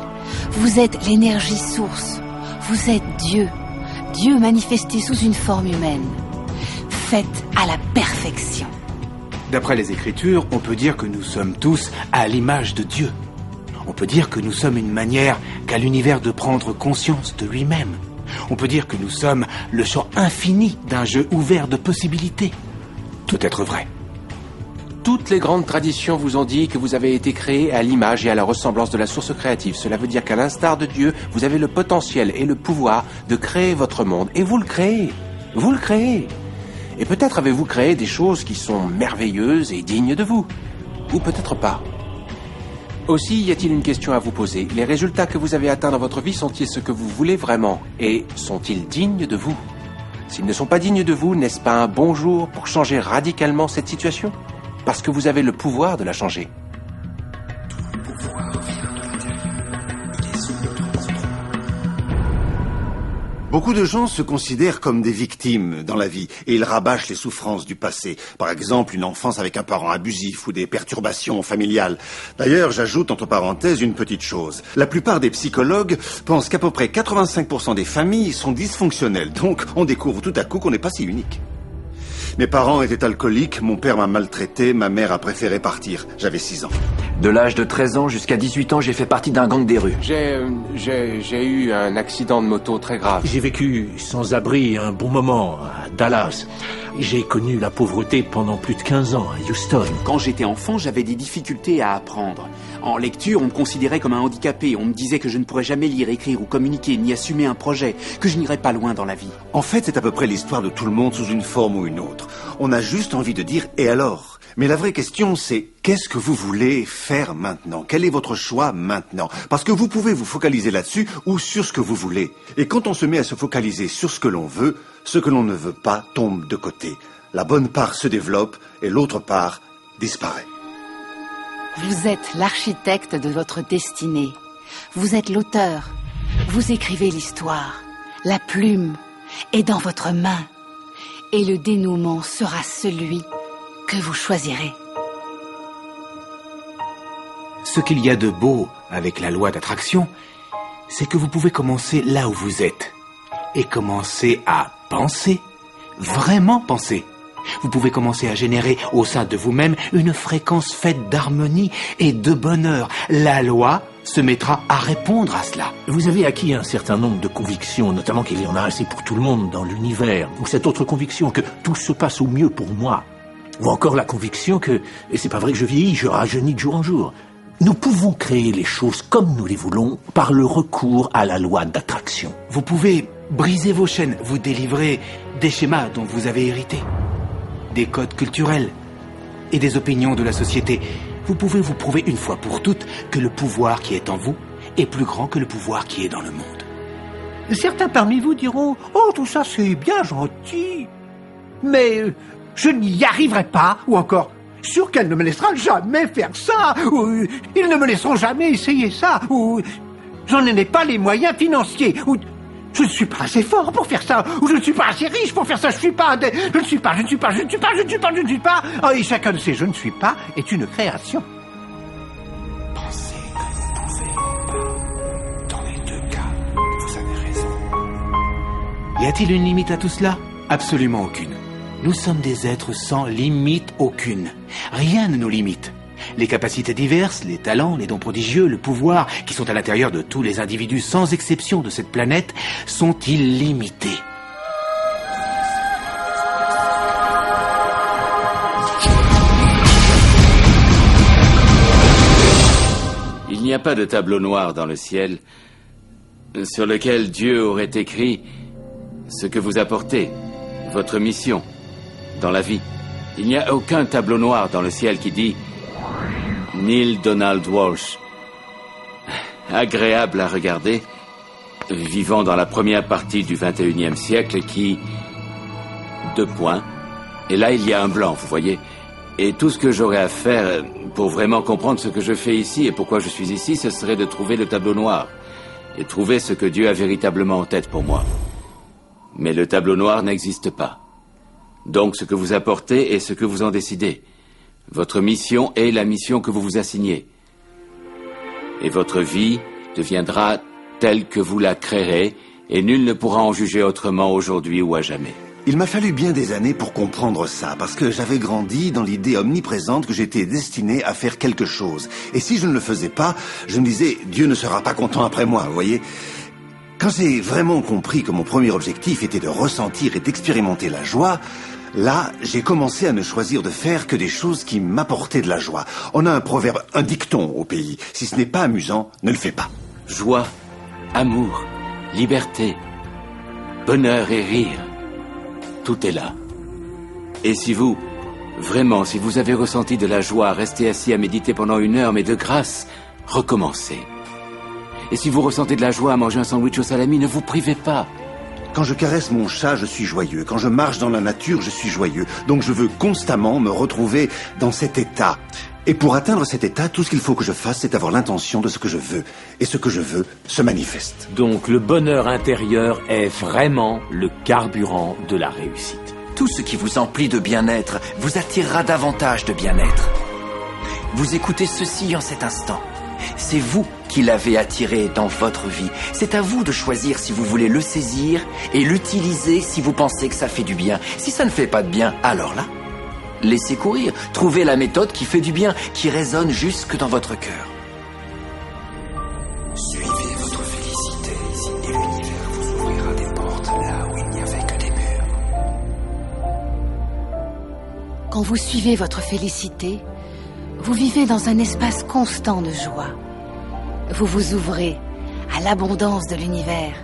Vous êtes l'énergie source. Vous êtes Dieu. Dieu manifesté sous une forme humaine. Faite à la perfection. D'après les Écritures, on peut dire que nous sommes tous à l'image de Dieu. On peut dire que nous sommes une manière qu'a l'univers de prendre conscience de lui-même. On peut dire que nous sommes le champ infini d'un jeu ouvert de possibilités. Tout être vrai. Toutes les grandes traditions vous ont dit que vous avez été créé à l'image et à la ressemblance de la source créative. Cela veut dire qu'à l'instar de Dieu, vous avez le potentiel et le pouvoir de créer votre monde. Et vous le créez. Vous le créez. Et peut-être avez-vous créé des choses qui sont merveilleuses et dignes de vous. Ou peut-être pas. Aussi, y a-t-il une question à vous poser ? Les résultats que vous avez atteints dans votre vie sont-ils ce que vous voulez vraiment ? Et sont-ils dignes de vous ? S'ils ne sont pas dignes de vous, n'est-ce pas un bon jour pour changer radicalement cette situation ? Parce que vous avez le pouvoir de la changer. Beaucoup de gens se considèrent comme des victimes dans la vie et ils rabâchent les souffrances du passé. Par exemple, une enfance avec un parent abusif ou des perturbations familiales. D'ailleurs, j'ajoute entre parenthèses une petite chose. La plupart des psychologues pensent qu'à peu près 85% des familles sont dysfonctionnelles. Donc, on découvre tout à coup qu'on n'est pas si unique. Mes parents étaient alcooliques, mon père m'a maltraité, ma mère a préféré partir. J'avais 6 ans. De l'âge de 13 ans jusqu'à 18 ans, j'ai fait partie d'un gang des rues. J'ai eu un accident de moto très grave. J'ai vécu sans abri un bon moment à Dallas. J'ai connu la pauvreté pendant plus de 15 ans à Houston. Quand j'étais enfant, j'avais des difficultés à apprendre. En lecture, on me considérait comme un handicapé. On me disait que je ne pourrais jamais lire, écrire ou communiquer, ni assumer un projet, que je n'irais pas loin dans la vie. En fait, c'est à peu près l'histoire de tout le monde sous une forme ou une autre. On a juste envie de dire « et alors ?» Mais la vraie question, c'est qu'est-ce que vous voulez faire maintenant? Quel est votre choix maintenant? Parce que vous pouvez vous focaliser là-dessus ou sur ce que vous voulez. Et quand on se met à se focaliser sur ce que l'on veut, ce que l'on ne veut pas tombe de côté. La bonne part se développe et l'autre part disparaît. Vous êtes l'architecte de votre destinée. Vous êtes l'auteur. Vous écrivez l'histoire. La plume est dans votre main. Et le dénouement sera celui que vous choisirez. Ce qu'il y a de beau avec la loi d'attraction, c'est que vous pouvez commencer là où vous êtes et commencer à penser, vraiment penser. Vous pouvez commencer à générer au sein de vous-même une fréquence faite d'harmonie et de bonheur. La loi se mettra à répondre à cela. Vous avez acquis un certain nombre de convictions, notamment qu'il y en a assez pour tout le monde dans l'univers. Ou cette autre conviction que tout se passe au mieux pour moi. Ou encore la conviction que, et c'est pas vrai que je vieillis, je rajeunis de jour en jour. Nous pouvons créer les choses comme nous les voulons par le recours à la loi d'attraction. Vous pouvez briser vos chaînes, vous délivrer des schémas dont vous avez hérité, des codes culturels et des opinions de la société. Vous pouvez vous prouver une fois pour toutes que le pouvoir qui est en vous est plus grand que le pouvoir qui est dans le monde. Certains parmi vous diront « Oh, tout ça c'est bien gentil, mais je n'y arriverai pas » ou encore « Sûr qu'elle ne me laissera jamais faire ça » ou « Ils ne me laisseront jamais essayer ça » ou « J'en ai pas les moyens financiers » ou « Je ne suis pas assez fort pour faire ça » ou « Je ne suis pas assez riche pour faire ça, je ne suis pas... » Oh, et chacun de ces « je ne suis pas » est une création. Pensez que vous pouvez pas. Dans les deux cas, vous avez raison. Y a-t-il une limite à tout cela? Absolument aucune. Nous sommes des êtres sans limite aucune. Rien ne nous limite. Les capacités diverses, les talents, les dons prodigieux, le pouvoir, qui sont à l'intérieur de tous les individus sans exception de cette planète, sont illimités. Il n'y a pas de tableau noir dans le ciel sur lequel Dieu aurait écrit ce que vous apportez, votre mission dans la vie. Il n'y a aucun tableau noir dans le ciel qui dit Neil Donald Walsh, agréable à regarder, vivant dans la première partie du 21e siècle qui... 2 points. Et là, il y a un blanc, vous voyez. Et tout ce que j'aurais à faire pour vraiment comprendre ce que je fais ici et pourquoi je suis ici, ce serait de trouver le tableau noir et trouver ce que Dieu a véritablement en tête pour moi. Mais le tableau noir n'existe pas. Donc ce que vous apportez est ce que vous en décidez. Votre mission est la mission que vous vous assignez. Et votre vie deviendra telle que vous la créerez, et nul ne pourra en juger autrement aujourd'hui ou à jamais. Il m'a fallu bien des années pour comprendre ça, parce que j'avais grandi dans l'idée omniprésente que j'étais destiné à faire quelque chose. Et si je ne le faisais pas, je me disais, Dieu ne sera pas content après moi, vous voyez. Quand j'ai vraiment compris que mon premier objectif était de ressentir et d'expérimenter la joie, là, j'ai commencé à ne choisir de faire que des choses qui m'apportaient de la joie. On a un proverbe, un dicton au pays. Si ce n'est pas amusant, ne le fais pas. Joie, amour, liberté, bonheur et rire. Tout est là. Et si vous, vraiment, si vous avez ressenti de la joie, restez assis à méditer pendant 1 heure, mais de grâce, recommencez. Et si vous ressentez de la joie à manger un sandwich au salami, ne vous privez pas. Quand je caresse mon chat, je suis joyeux. Quand je marche dans la nature, je suis joyeux. Donc je veux constamment me retrouver dans cet état. Et pour atteindre cet état, tout ce qu'il faut que je fasse, c'est avoir l'intention de ce que je veux. Et ce que je veux se manifeste. Donc le bonheur intérieur est vraiment le carburant de la réussite. Tout ce qui vous emplit de bien-être vous attirera davantage de bien-être. Vous écoutez ceci en cet instant. C'est vous qui l'avez attiré dans votre vie. C'est à vous de choisir si vous voulez le saisir et l'utiliser si vous pensez que ça fait du bien. Si ça ne fait pas de bien, alors là, laissez courir. Trouvez la méthode qui fait du bien, qui résonne jusque dans votre cœur. Suivez votre félicité et l'univers vous ouvrira des portes là où il n'y avait que des murs. Quand vous suivez votre félicité, vous vivez dans un espace constant de joie. Vous vous ouvrez à l'abondance de l'univers.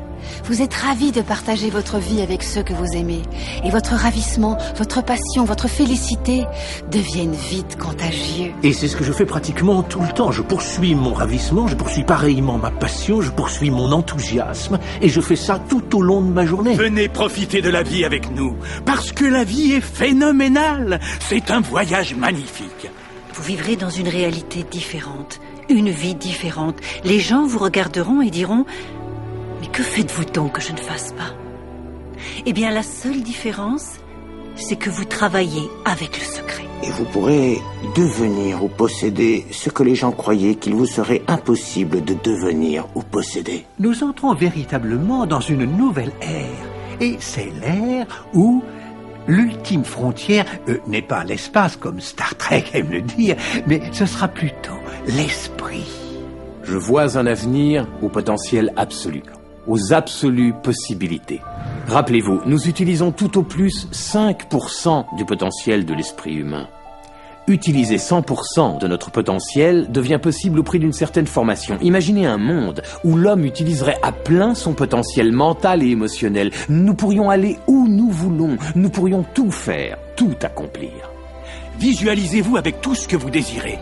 Vous êtes ravi de partager votre vie avec ceux que vous aimez. Et votre ravissement, votre passion, votre félicité deviennent vite contagieux. Et c'est ce que je fais pratiquement tout le temps. Je poursuis mon ravissement, je poursuis pareillement ma passion, je poursuis mon enthousiasme. Et je fais ça tout au long de ma journée. Venez profiter de la vie avec nous. Parce que la vie est phénoménale. C'est un voyage magnifique. Vous vivrez dans une réalité différente, une vie différente. Les gens vous regarderont et diront « Mais que faites-vous donc que je ne fasse pas ?» Eh bien, la seule différence, c'est que vous travaillez avec le secret. Et vous pourrez devenir ou posséder ce que les gens croyaient qu'il vous serait impossible de devenir ou posséder. Nous entrons véritablement dans une nouvelle ère. Et c'est l'ère où l'ultime frontière n'est pas l'espace, comme Star Trek aime le dire, mais ce sera plutôt l'esprit. Je vois un avenir au potentiel absolu, aux absolues possibilités. Rappelez-vous, nous utilisons tout au plus 5% du potentiel de l'esprit humain. Utiliser 100% de notre potentiel devient possible au prix d'une certaine formation. Imaginez un monde où l'homme utiliserait à plein son potentiel mental et émotionnel. Nous pourrions aller où nous voulons, nous pourrions tout faire, tout accomplir. Visualisez-vous avec tout ce que vous désirez.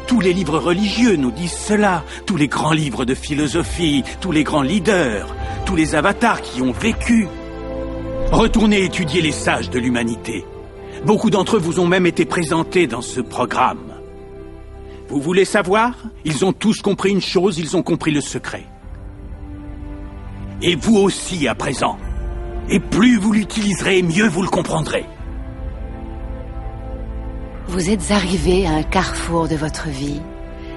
Tous les livres religieux nous disent cela, tous les grands livres de philosophie, tous les grands leaders, tous les avatars qui ont vécu. Retournez étudier les sages de l'humanité. Beaucoup d'entre eux vous ont même été présentés dans ce programme. Vous voulez savoir? Ils ont tous compris une chose, ils ont compris le secret. Et vous aussi à présent. Et plus vous l'utiliserez, mieux vous le comprendrez. Vous êtes arrivé à un carrefour de votre vie,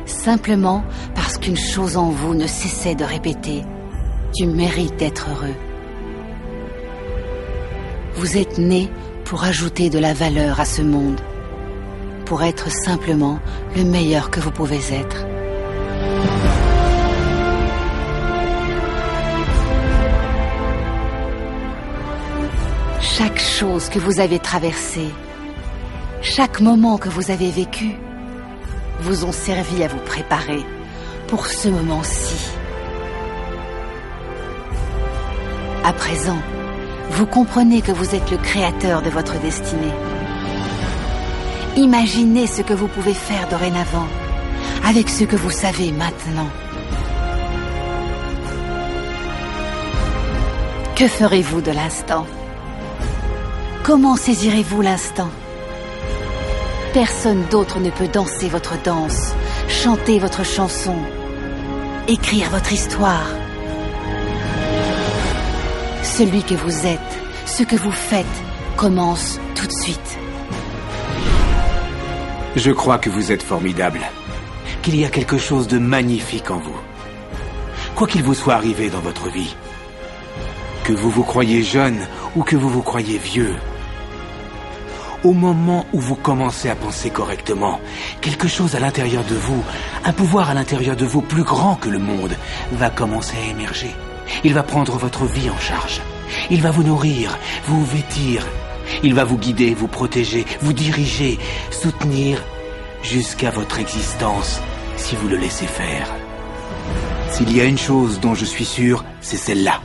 simplement parce qu'une chose en vous ne cessait de répéter « Tu mérites d'être heureux ». Vous êtes né pour ajouter de la valeur à ce monde, pour être simplement le meilleur que vous pouvez être. Chaque chose que vous avez traversée, chaque moment que vous avez vécu, vous ont servi à vous préparer pour ce moment-ci. À présent, vous comprenez que vous êtes le créateur de votre destinée. Imaginez ce que vous pouvez faire dorénavant, avec ce que vous savez maintenant. Que ferez-vous de l'instant? Comment saisirez-vous l'instant? Personne d'autre ne peut danser votre danse, chanter votre chanson, écrire votre histoire. Celui que vous êtes, ce que vous faites, commence tout de suite. Je crois que vous êtes formidable, qu'il y a quelque chose de magnifique en vous. Quoi qu'il vous soit arrivé dans votre vie, que vous vous croyez jeune ou que vous vous croyez vieux, au moment où vous commencez à penser correctement, quelque chose à l'intérieur de vous, un pouvoir à l'intérieur de vous plus grand que le monde, va commencer à émerger. Il va prendre votre vie en charge. Il va vous nourrir, vous vêtir. Il va vous guider, vous protéger, vous diriger, soutenir jusqu'à votre existence, si vous le laissez faire. S'il y a une chose dont je suis sûr, c'est celle-là.